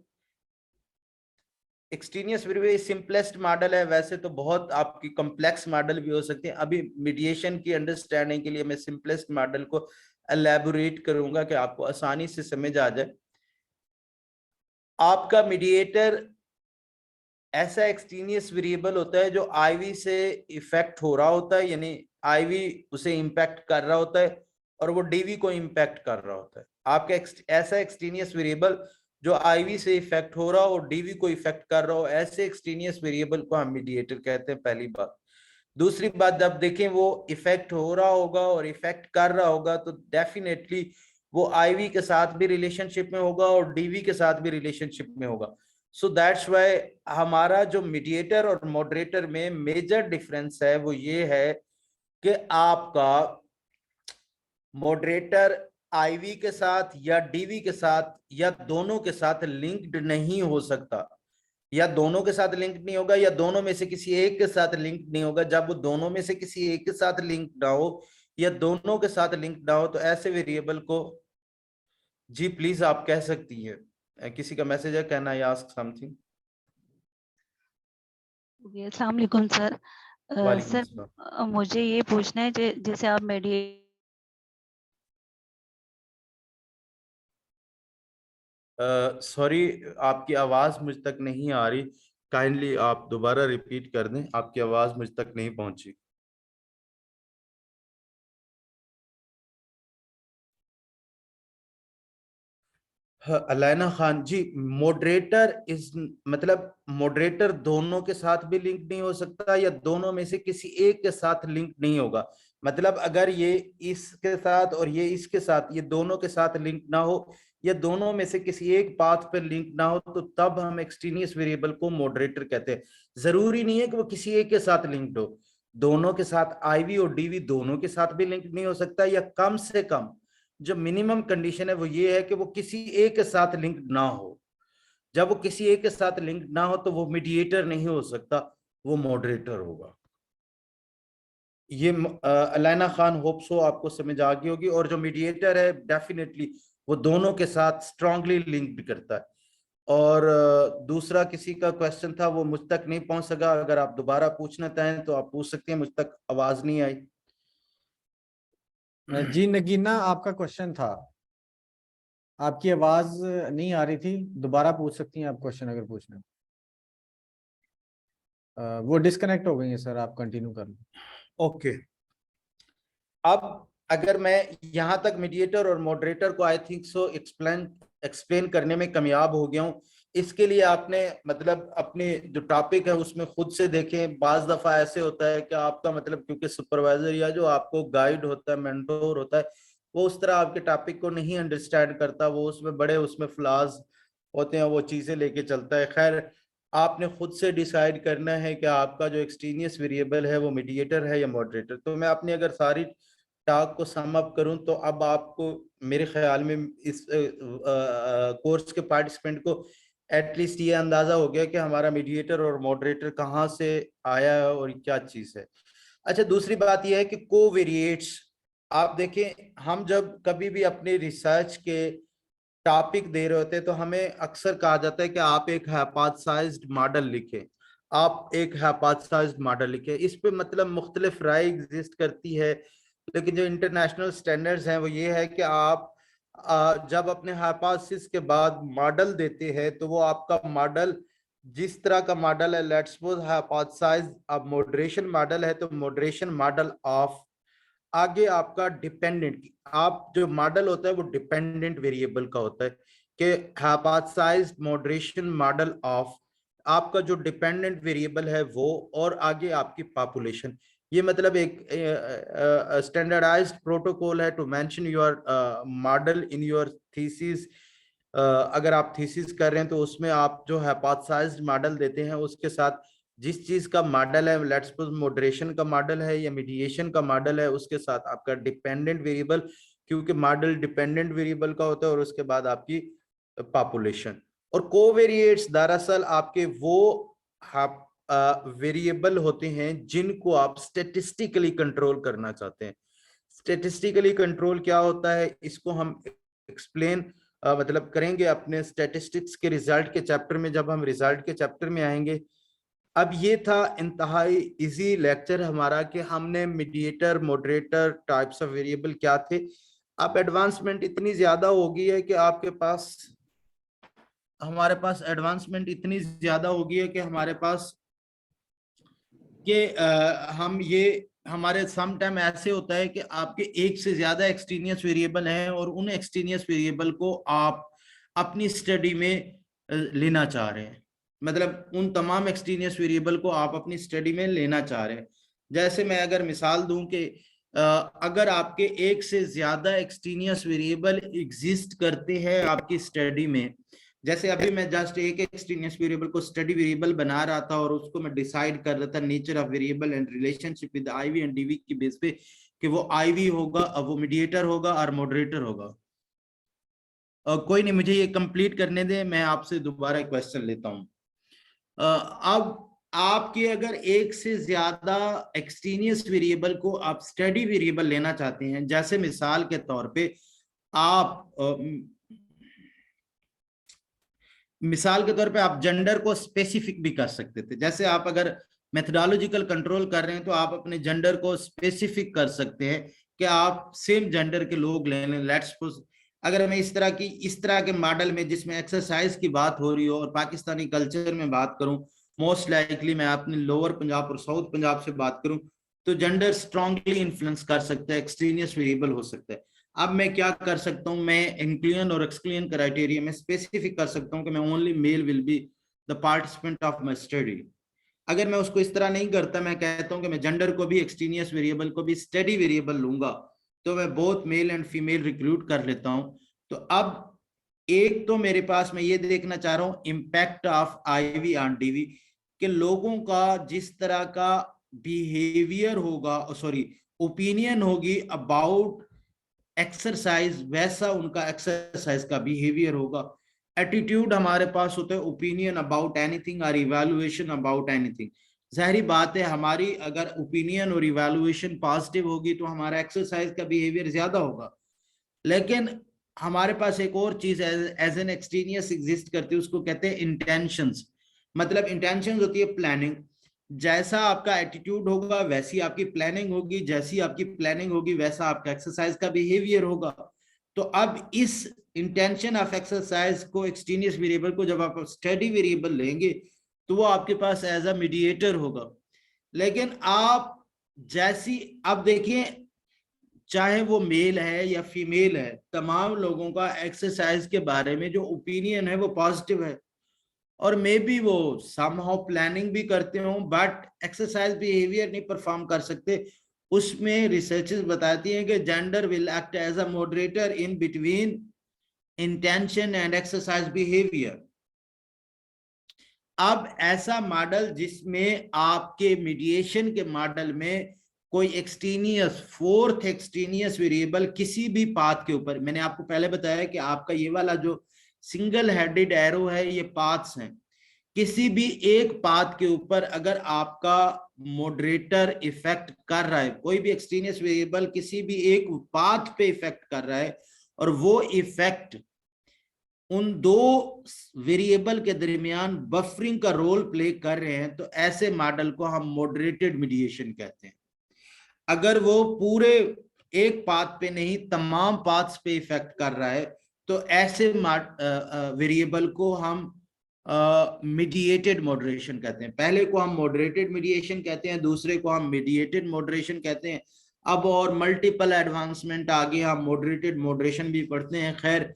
एक्सट्रेनियस वेरिएबल सिंपलेस्ट मॉडल है, वैसे तो बहुत आपकी कॉम्प्लेक्स मॉडल भी हो सकते हैं। अभी मीडिएशन की अंडरस्टैंडिंग के लिए मैं सिंपलेस्ट मॉडल को एलैबोरेट करूंगा कि आपको आसानी से समझ आ जाए। आपका मीडिएटर ऐसा एक्सट्रेनियस वेरिएबल होता है जो आईवी से इफेक्ट हो रहा होता है, यानी आईवी उसे इंपैक्ट कर रहा होता है और वो डीवी को इंपैक्ट कर रहा होता है। आपका ऐसा एक्सट्रेनियस वेरिएबल जो आईवी से इफेक्ट हो रहा हो और डीवी को इफेक्ट कर रहा हो, ऐसे एक्सट्रेनियस वेरिएबल को हम मीडिएटर कहते हैं, पहली बात। दूसरी बात, जब देखें वो इफेक्ट हो रहा होगा और इफेक्ट कर रहा होगा तो डेफिनेटली वो आईवी के साथ भी रिलेशनशिप में होगा और डीवी के साथ भी रिलेशनशिप में होगा। सो दैट्स वाई हमारा जो मीडिएटर और मॉडरेटर में मेजर डिफरेंस है वो ये है कि आपका मॉडरेटर आईवी के साथ या डीवी के साथ या दोनों के साथ लिंक्ड नहीं हो सकता, या दोनों के साथ लिंक नहीं होगा, या दोनों में से किसी एक के साथ लिंक नहीं होगा। जब वो दोनों में से किसी एक के साथ लिंक ना हो या दोनों के साथ लिंक ना हो तो ऐसे वेरिएबल को, जी प्लीज आप कह सकती है, किसी का मैसेज है, कहना या आस्क समथिंग।
अस्सलाम वालेकुम सर।
वालेकुम
सर
सलाम।
मुझे ये पूछना है जैसे आप
सॉरी, आपकी आवाज मुझ तक नहीं आ रही, काइंडली आप दोबारा रिपीट कर दें, आपकी आवाज मुझ तक नहीं पहुंची। अलैना खान जी, मॉडरेटर इज मतलब मॉडरेटर दोनों के साथ भी लिंक नहीं हो सकता या दोनों में से किसी एक के साथ लिंक नहीं होगा। मतलब अगर ये इसके साथ और ये इसके साथ, ये दोनों के साथ लिंक ना हो या दोनों में से किसी एक पाथ पर लिंक ना हो तो तब हम एक्सट्रेनियस वेरिएबल को मॉडरेटर कहते हैं। जरूरी नहीं है कि वो किसी एक के साथ लिंक्ड हो, दोनों के साथ आईवी और डीवी दोनों के साथ भी लिंक नहीं हो सकता, या कम से कम जो मिनिमम कंडीशन है वो ये है कि वो किसी एक के साथ लिंक ना हो। जब वो किसी एक के साथ लिंक ना हो तो वो मीडिएटर नहीं हो सकता, वो मॉडरेटर होगा। ये अलैना खान, होप सो आपको समझ आ गई होगी। और जो मीडिएटर है डेफिनेटली वो दोनों के साथ स्ट्रांगली लिंक्ड करता है। और दूसरा किसी का क्वेश्चन था वो मुझ तक नहीं पहुंच सका, अगर आप दोबारा पूछना चाहें तो आप पूछ सकते हैं, मुझ तक आवाज नहीं आई।
जी नगीना, आपका क्वेश्चन था, आपकी आवाज नहीं आ रही थी, दोबारा पूछ सकती हैं आप क्वेश्चन अगर पूछना। वो डिस्कनेक्ट हो गई है सर, आप कंटिन्यू कर लो।
ओके, अब अगर मैं यहां तक मीडिएटर और मॉडरेटर को आई थिंक सो एक्सप्लेन करने में कामयाब हो गया हूं। इसके लिए आपने मतलब अपने जो टॉपिक है उसमें खुद से देखें। बाज दफा ऐसे होता है कि आपका मतलब क्योंकि सुपरवाइजर या जो आपको गाइड होता है, मेंटोर होता है, वो उस तरह आपके टॉपिक को नहीं अंडरस्टैंड करता, वो उसमें बड़े उसमें फ्लॉज होते हैं, वो चीजें लेके चलता है। खैर, आपने खुद से डिसाइड करना है कि आपका जो एक्सट्रेनियस वेरिएबल है वो मीडिएटर है या मॉडरेटर। तो मैं अपनी अगर सारी टॉक को सम अप करूं तो अब आपको मेरे ख्याल में इस कोर्स के पार्टिसिपेंट को एटलीस्ट ये अंदाजा हो गया कि हमारा मीडिएटर और मॉडरेटर कहाँ से आया है और क्या चीज है। अच्छा, दूसरी बात यह है कि कोवेरिएट्स, आप देखें हम जब कभी भी अपने रिसर्च के टॉपिक दे रहे होते हैं तो हमें अक्सर कहा जाता है कि आप एक हाइपोथेसाइज्ड मॉडल लिखें, आप एक हाइपोथेसाइज्ड मॉडल लिखें। इस पे मतलब मुख्तलिफ राय एग्जिस्ट करती है, लेकिन जो इंटरनेशनल स्टैंडर्ड्स हैं वो ये है कि आप जब अपने हाइपोथेसिस के बाद मॉडल देते हैं तो वो आपका मॉडल जिस तरह का मॉडल है, लेट्स सपोज हाइपोथेसाइज अब मॉडरेशन मॉडल है तो मॉडरेशन मॉडल ऑफ, आगे आपका डिपेंडेंट, आप जो मॉडल होता है वो डिपेंडेंट वेरिएबल का होता है कि हाइपोथेसाइज्ड मॉडरेशन मॉडल ऑफ, आपका जो डिपेंडेंट वेरिएबल है वो, और आगे आपकी पॉपुलेशन। ये मतलब एक स्टैंडर्डाइज्ड प्रोटोकॉल है to mention your model in your thesis. अगर आप थीसिस कर रहे हैं तो उसमें आप जो हाइपोथेसाइज्ड मॉडल देते हैं उसके साथ जिस चीज का मॉडल है, लेट्स सपोज मॉडरेशन का मॉडल है या मीडिएशन का मॉडल है, उसके साथ आपका डिपेंडेंट वेरिएबल, क्योंकि मॉडल डिपेंडेंट वेरिएबल का होता है, और उसके बाद आपकी पॉपुलेशन। और कोवेरिएट्स दरअसल आपके वो वेरिएबल होते हैं जिनको आप स्टेटिस्टिकली कंट्रोल करना चाहते हैं। स्टेटिस्टिकली कंट्रोल क्या होता है, इसको हम एक्सप्लेन मतलब करेंगे अपने स्टैटिस्टिक्स के रिजल्ट के चैप्टर में, जब हम रिजल्ट के चैप्टर में आएंगे। अब ये था इंतहाई इजी लेक्चर हमारा कि हमने mediator, moderator, types of variable क्या थे। अब एडवांसमेंट इतनी ज्यादा हो गई है कि आपके पास, हमारे पास एडवांसमेंट इतनी ज्यादा हो गई है कि हमारे पास कि हम ये, हमारे सम टाइम ऐसे होता है कि आपके एक से ज्यादा एक्सटेनियस वेरिएबल हैं और उन एक्सटेनियस वेरिएबल को आप अपनी स्टडी में लेना चाह रहे हैं, मतलब उन तमाम एक्सटेनियस वेरिएबल को आप अपनी स्टडी में लेना चाह रहे हैं। जैसे मैं अगर मिसाल दूं कि अगर आपके एक से ज्यादा एक्सटेनियस वेरिएबल एग्जिस्ट करते हैं आपकी स्टडी में, जैसे अभी मैं जस्ट एक एक्सटेनियस वेरिएबल को स्टडी वेरिएबल बना रहा था और उसको मैं डिसाइड कर रहा था nature of variable and relationship with IV and DV की बेस पे कि वो आईवी होगा, वो मीडिएटर होगा और मॉडरेटर होगा। कोई नहीं, मुझे ये कंप्लीट करने दें, मैं आपसे दोबारा एक क्वेश्चन लेता हूं। अब आपके अगर एक से ज्यादा एक्सटेनियस वेरिएबल को आप स्टडी वेरिएबल लेना चाहते हैं, जैसे मिसाल के तौर पे आप मिसाल के तौर पे आप जेंडर को स्पेसिफिक भी कर सकते थे। जैसे आप अगर मेथडोलॉजिकल कंट्रोल कर रहे हैं तो आप अपने जेंडर को स्पेसिफिक कर सकते हैं कि आप सेम जेंडर के लोग ले लें। लेट्स सपोज अगर मैं इस तरह के मॉडल में जिसमें एक्सरसाइज की बात हो रही हो और पाकिस्तानी कल्चर में बात करूं, मोस्ट लाइकली मैं अपने लोअर पंजाब और साउथ पंजाब से बात करूं, तो जेंडर स्ट्रांगली इन्फ्लुएंस कर सकता है, एक्सट्रेनियस वेरिएबल हो सकता है। अब मैं क्या कर सकता हूं, मैं इंक्लूजन और एक्सक्लूजन क्राइटेरिया में स्पेसिफिक कर सकता हूं कि मैं only mail will be the participant of my study. अगर मैं उसको इस तरह नहीं करता, मैं कहता हूं कि मैं जेंडर को भी, एक्सट्रेनियस वेरिएबल को भी स्टडी वेरिएबल लूंगा, तो मैं both male and female recruit कर लेता हूं। तो अब एक तो मेरे पास, मैं ये देखना चाह रहा हूं impact of IV on DV, कि लोगों का जिस तरह का बिहेवियर होगा, सॉरी ओपिनियन होगी अबाउट एक्सरसाइज, वैसा उनका एक्सरसाइज का बिहेवियर होगा। एटीट्यूड हमारे पास होता है ओपिनियन अबाउट एनीथिंग और इवैल्यूएशन अबाउट एनीथिंग। जाहिर बात है हमारी अगर ओपिनियन और इवैल्यूएशन पॉजिटिव होगी तो हमारा एक्सरसाइज का बिहेवियर ज्यादा होगा। लेकिन हमारे पास एक और चीज एज एन एक्सटेनियस एग्जिस्ट करती है, उसको कहते हैं इंटेंशंस। मतलब इंटेंशंस होती है प्लानिंग। जैसा आपका एटीट्यूड होगा वैसी आपकी प्लानिंग होगी, जैसी आपकी प्लानिंग होगी वैसा आपका एक्सरसाइज का बिहेवियर होगा। तो अब इस इंटेंशन ऑफ एक्सरसाइज को, एक्सटेनियस वेरिएबल को जब आप स्टडी वेरिएबल लेंगे तो वो आपके पास एज अ मीडिएटर होगा। लेकिन आप जैसी, अब देखिए चाहे वो मेल है या फीमेल है, तमाम लोगों का एक्सरसाइज के बारे में जो ओपिनियन है वो पॉजिटिव है, और मे बी वो समहाउ प्लानिंग भी करते हो बट एक्सरसाइज बिहेवियर नहीं परफॉर्म कर सकते। उसमें रिसर्चेस बताती हैं कि gender will act as a moderator in between intention and exercise behaviour. अब ऐसा मॉडल जिसमें आपके मीडिएशन के मॉडल में कोई एक्सटेनियस, फोर्थ एक्सटेनियस वेरिएबल किसी भी पाथ के ऊपर, मैंने आपको पहले बताया कि आपका ये वाला जो सिंगल हेडेड एरो है ये पाथ्स हैं, किसी भी एक पाथ के ऊपर अगर आपका मॉडरेटर इफेक्ट कर रहा है, कोई भी एक्सटेनियस वेरिएबल किसी भी एक पाथ पे इफेक्ट कर रहा है और वो इफेक्ट उन दो वेरिएबल के दरमियान बफरिंग का रोल प्ले कर रहे हैं, तो ऐसे मॉडल को हम मॉडरेटेड मीडिएशन कहते हैं। अगर वो पूरे एक पाथ पे नहीं तमाम पाथ्स पे इफेक्ट कर रहा है तो ऐसे वेरिएबल को हम मीडिएटेड मॉडरेशन कहते हैं। पहले को हम मॉडरेटेड मीडिएशन कहते हैं, दूसरे को हम मीडिएटेड मॉडरेशन कहते हैं। अब और मल्टीपल एडवांसमेंट आगे हम मॉडरेटेड मॉडरेशन भी पढ़ते हैं। खैर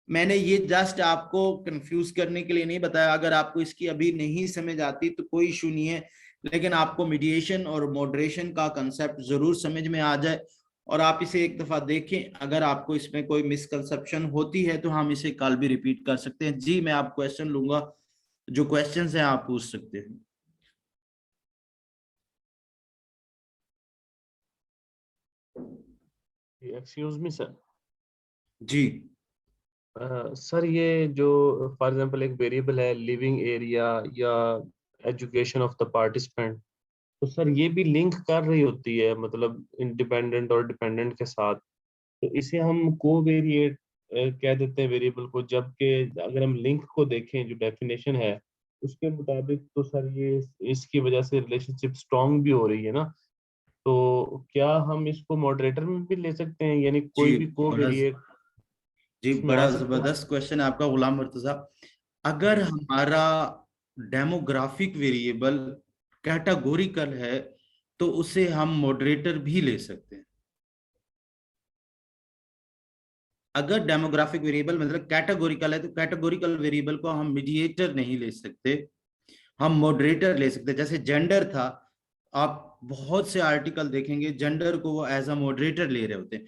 मैंने ये जस्ट आपको कंफ्यूज करने के लिए नहीं बताया, अगर आपको इसकी अभी नहीं समझ आती तो कोई इशू नहीं है, लेकिन आपको मीडिएशन और मॉडरेशन का कंसेप्ट जरूर समझ में आ जाए और आप इसे एक दफा देखें। अगर आपको इसमें कोई मिसकंसेप्शन होती है तो हम इसे कल भी रिपीट कर सकते हैं। जी मैं आप क्वेश्चन लूंगा, जो क्वेश्चंस हैं आप पूछ सकते हैं।
Excuse me sir.
जी
सर ये जो फॉर एग्जांपल एक वेरिएबल है लिविंग एरिया या एजुकेशन ऑफ द पार्टिसिपेंट। तो सर ये भी लिंक कर रही होती है मतलब इंडिपेंडेंट और डिपेंडेंट के साथ, तो इसे हम कोवेरिएट कह देते हैं वेरिएबल को, जबकि अगर हम लिंक को देखें जो डेफिनेशन है उसके मुताबिक तो सर ये इसकी वजह से रिलेशनशिप स्ट्रांग भी हो रही है ना। तो क्या हम इसको मॉडरेटर में भी ले सकते हैं, यानी कोई
जी
भी कोवेरिएट
जी,
इसमें
बड़ा
आ सकता है?
जबरदस्त क्वेश्चन है आपका गुलाम मुर्तजा। अगर हमारा डेमोग्राफिक वेरिएबल कैटेगोरिकल है तो उसे हम मॉडरेटर भी ले सकते हैं। अगर डेमोग्राफिक वेरिएबल मतलब कैटेगोरिकल है तो कैटेगोरिकल वेरिएबल को हम मीडिएटर नहीं ले सकते, हम मॉडरेटर ले सकते हैं। जैसे जेंडर था, आप बहुत से आर्टिकल देखेंगे जेंडर को वो एज अ मॉडरेटर ले रहे होते हैं।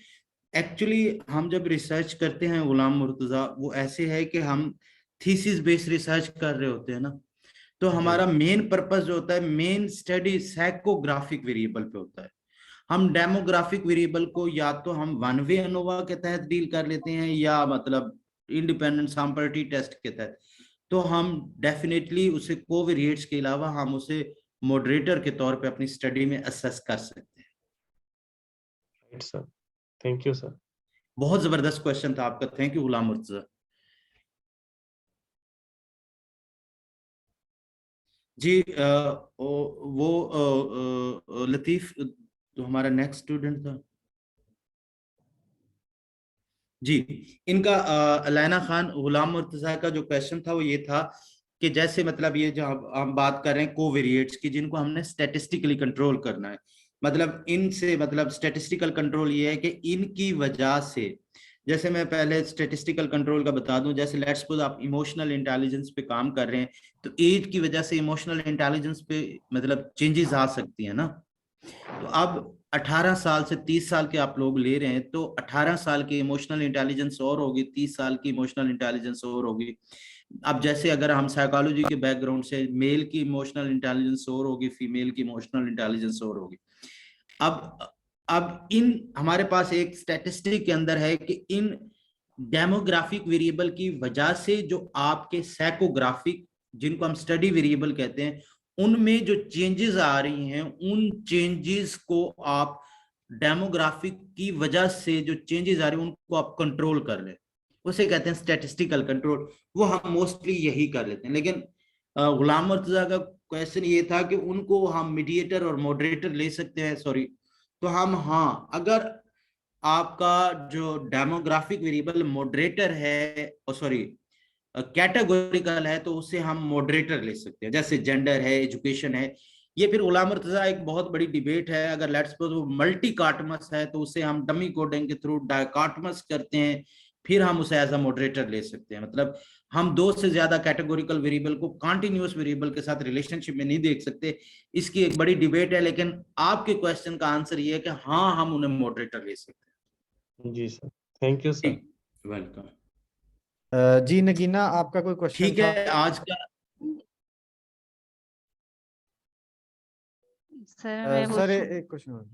एक्चुअली हम जब रिसर्च करते हैं गुलाम मुर्तजा, वो ऐसे है कि हम थीसिस बेस्ड रिसर्च कर रहे होते हैं ना, तो हमारा मेन पर्पस जो होता है मेन स्टडी साइकोग्राफिक वेरिएबल पे होता है। हम डेमोग्राफिक वेरिएबल को या तो हम वन वे एनोवा के तहत डील कर लेते हैं या मतलब इंडिपेंडेंट सैंपलिटी टेस्ट के तहत। तो हम डेफिनेटली उसे कोवेरिएट्स के अलावा हम उसे मॉडरेटर के तौर पे अपनी स्टडी में असेस कर सकते हैं।
Right sir, thank you sir.
बहुत जबरदस्त क्वेश्चन था आपका, थैंक यू गुलाम मुर्तजा जी। लतीफ तो हमारा नेक्स्ट स्टूडेंट था जी। इनका अलैना खान गुलाम मुर्तजा का जो क्वेश्चन था वो ये था कि जैसे मतलब ये जो हम बात कर रहे हैं कोवेरिएट्स की, जिनको हमने स्टैटिस्टिकली कंट्रोल करना है, मतलब इनसे मतलब स्टैटिस्टिकल कंट्रोल ये है कि इनकी वजह से, जैसे मैं पहले स्टैटिस्टिकल कंट्रोल का बता दूं, जैसे लेट्स सपोज आप इमोशनल इंटेलिजेंस पे काम कर रहे हैं तो एज की वजह से इमोशनल इंटेलिजेंस पे मतलब चेंजेस आ सकती है ना। तो अब 18 साल से 30 साल के आप लोग ले रहे हैं तो 18 साल की इमोशनल इंटेलिजेंस और होगी, 30 साल की इमोशनल इंटेलिजेंस और होगी। अब जैसे अगर हम साइकोलॉजी के बैकग्राउंड से, मेल की इमोशनल इंटेलिजेंस और होगी, फीमेल की इमोशनल इंटेलिजेंस और होगी। अब इन हमारे पास एक स्टैटिस्टिक के अंदर है कि इन डेमोग्राफिक वेरिएबल की वजह से जो आपके साइकोग्राफिक, जिनको हम स्टडी वेरिएबल कहते हैं, उनमें जो चेंजेस आ रही हैं, उन चेंजेस को आप डेमोग्राफिक की वजह से जो चेंजेस आ रही हैं उनको आप कंट्रोल कर ले, उसे कहते हैं स्टैटिस्टिकल कंट्रोल। वो हम मोस्टली यही कर लेते हैं। लेकिन गुलाम मुर्तजा का क्वेश्चन ये था कि उनको हम मीडिएटर और मॉडरेटर ले सकते हैं, सॉरी। तो हम, हाँ, अगर आपका जो डेमोग्राफिक वेरिएबल मॉडरेटर है, सॉरी कैटेगोरिकल है, तो उसे हम मॉडरेटर ले सकते हैं। जैसे जेंडर है, एजुकेशन है, ये फिर गुलाम मुर्तजा एक बहुत बड़ी डिबेट है। अगर लेट्स सपोज वो मल्टी कार्टमस है तो उसे हम डमी कोडिंग के थ्रू डायकार्टमस करते हैं, फिर हम उसे एज अ मॉडरेटर ले सकते हैं। मतलब हम दो से ज्यादा कैटेगोरिकल वेरिएबल को कंटिन्यूअस वेरिएबल के साथ रिलेशनशिप में नहीं देख सकते। इसकी एक बड़ी डिबेट है, लेकिन आपके क्वेश्चन का आंसर ये है कि हाँ, हम उन्हें मॉडरेटर ले सकते
जी सर, थैंक यू
हैं।
सर।
वेलकम।
जी नगीना, आपका कोई क्वेश्चन
ठीक
था?
है, आज का
सर मैं
सर
पूछ
एक क्वेश्चन।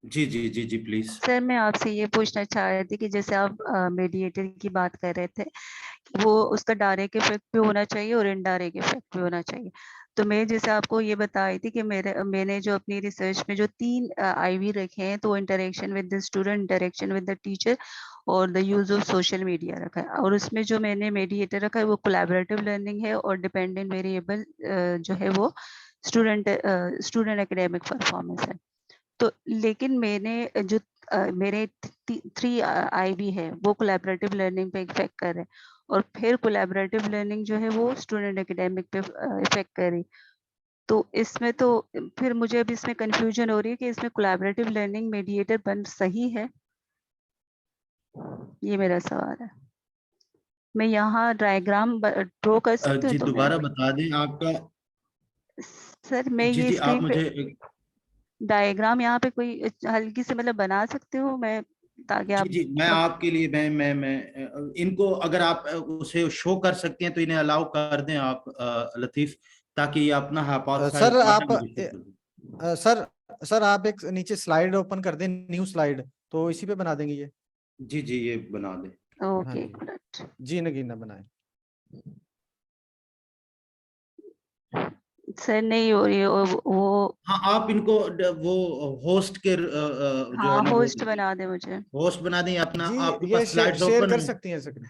जी जी जी जी प्लीज।
सर मैं आपसे ये पूछना चाह रही थी कि जैसे आप मीडिएटर की बात कर रहे थे कि वो उसका डायरेक्ट इफेक्ट भी होना चाहिए और इनडायरेक्ट इफेक्ट भी होना चाहिए। तो मैं जैसे आपको ये बता रही थी कि मैंने जो अपनी रिसर्च में जो 3 आईवी रखे हैं, तो interaction with the student, interaction with the teacher और the use of social media रखा है। और उसमें जो मैंने मीडिएटर रखा है वो कोलैबोरेटिव लर्निंग है और डिपेंडेंट वेरिएबल जो है वो स्टूडेंट एकेडमिक परफॉर्मेंस है। तो लेकिन मैंने जो मेरे 3 आईवी है वो कोलैबोरेटिव लर्निंग पे इफेक्ट कर रहे हैं, और फिर कोलैबोरेटिव लर्निंग जो है वो स्टूडेंट एकेडमिक पे इफेक्ट कर रही। तो इसमें तो फिर मुझे अब इसमें कंफ्यूजन हो रही है कि इसमें कोलैबोरेटिव लर्निंग मीडिएटर बन सही है, ये मेरा सवाल है। मैं यहाँ डायग्राम ड्रॉ कर सकती हूँ
जी
तो मैं,
दोबारा बता दें आपका।
सर मैं
जी
ये
जी, आप
स्क्रीन पे
मुझे
डायग्राम यहाँ पे कोई हल्की से मतलब बना सकती हूँ मैं, ताकि
जी
आप
जी, मैं आपके लिए मैं इनको अगर आप उसे शो कर सकते हैं तो इन्हें अलाउ कर दें आप लतीफ, ताकि ये अपना हाइपोथेसिस
सर आप
ऑटोमेटिक कर दें।
सर सर आप एक नीचे स्लाइड ओपन कर दें, न्यू स्लाइड, तो इसी पे बना देंगे ये।
जी जी, ये बना दें।
हाँ
ओके
जी,
एक मिनट।
जी नगीना बनाए।
सर नहीं हो रही है वो
हाँ, आप इनको वो होस्ट के जो
हाँ
है ना
होस्ट बना दे मुझे।
होस्ट बना दें अपना।
जी
आपके
ये
पास स्लाइड्स
शेयर
ओपन
कर
है?
सकती हैं स्क्रीन,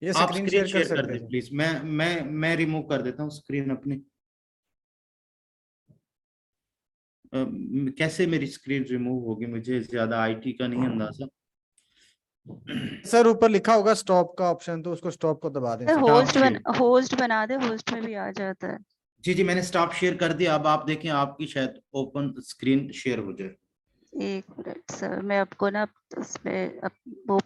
ये
आप
स्क्रीन
स्क्रीन
शेयर कर
शेयर कर
सकते
दें
हैं।
प्लीज। मैं रिमूव कर देता हूँ स्क्रीन अपनी। कैसे मेरी स्क्रीन रिमूव होगी? मुझे ज्यादा आईटी का नहीं अंदाजा।
सर ऊपर लिखा होगा स्टॉप का ऑप्शन, तो उसको स्टॉप को दबा दें
सर
सर।
होस्ट बना दे, होस्ट में भी आ जाता है।
जी जी, मैंने स्टॉप शेयर कर दिया। अब आप देखें आपकी शायद ओपन स्क्रीन शेयर हो जाए।
एक मिनट सर, मैं आपको ना उसमें वो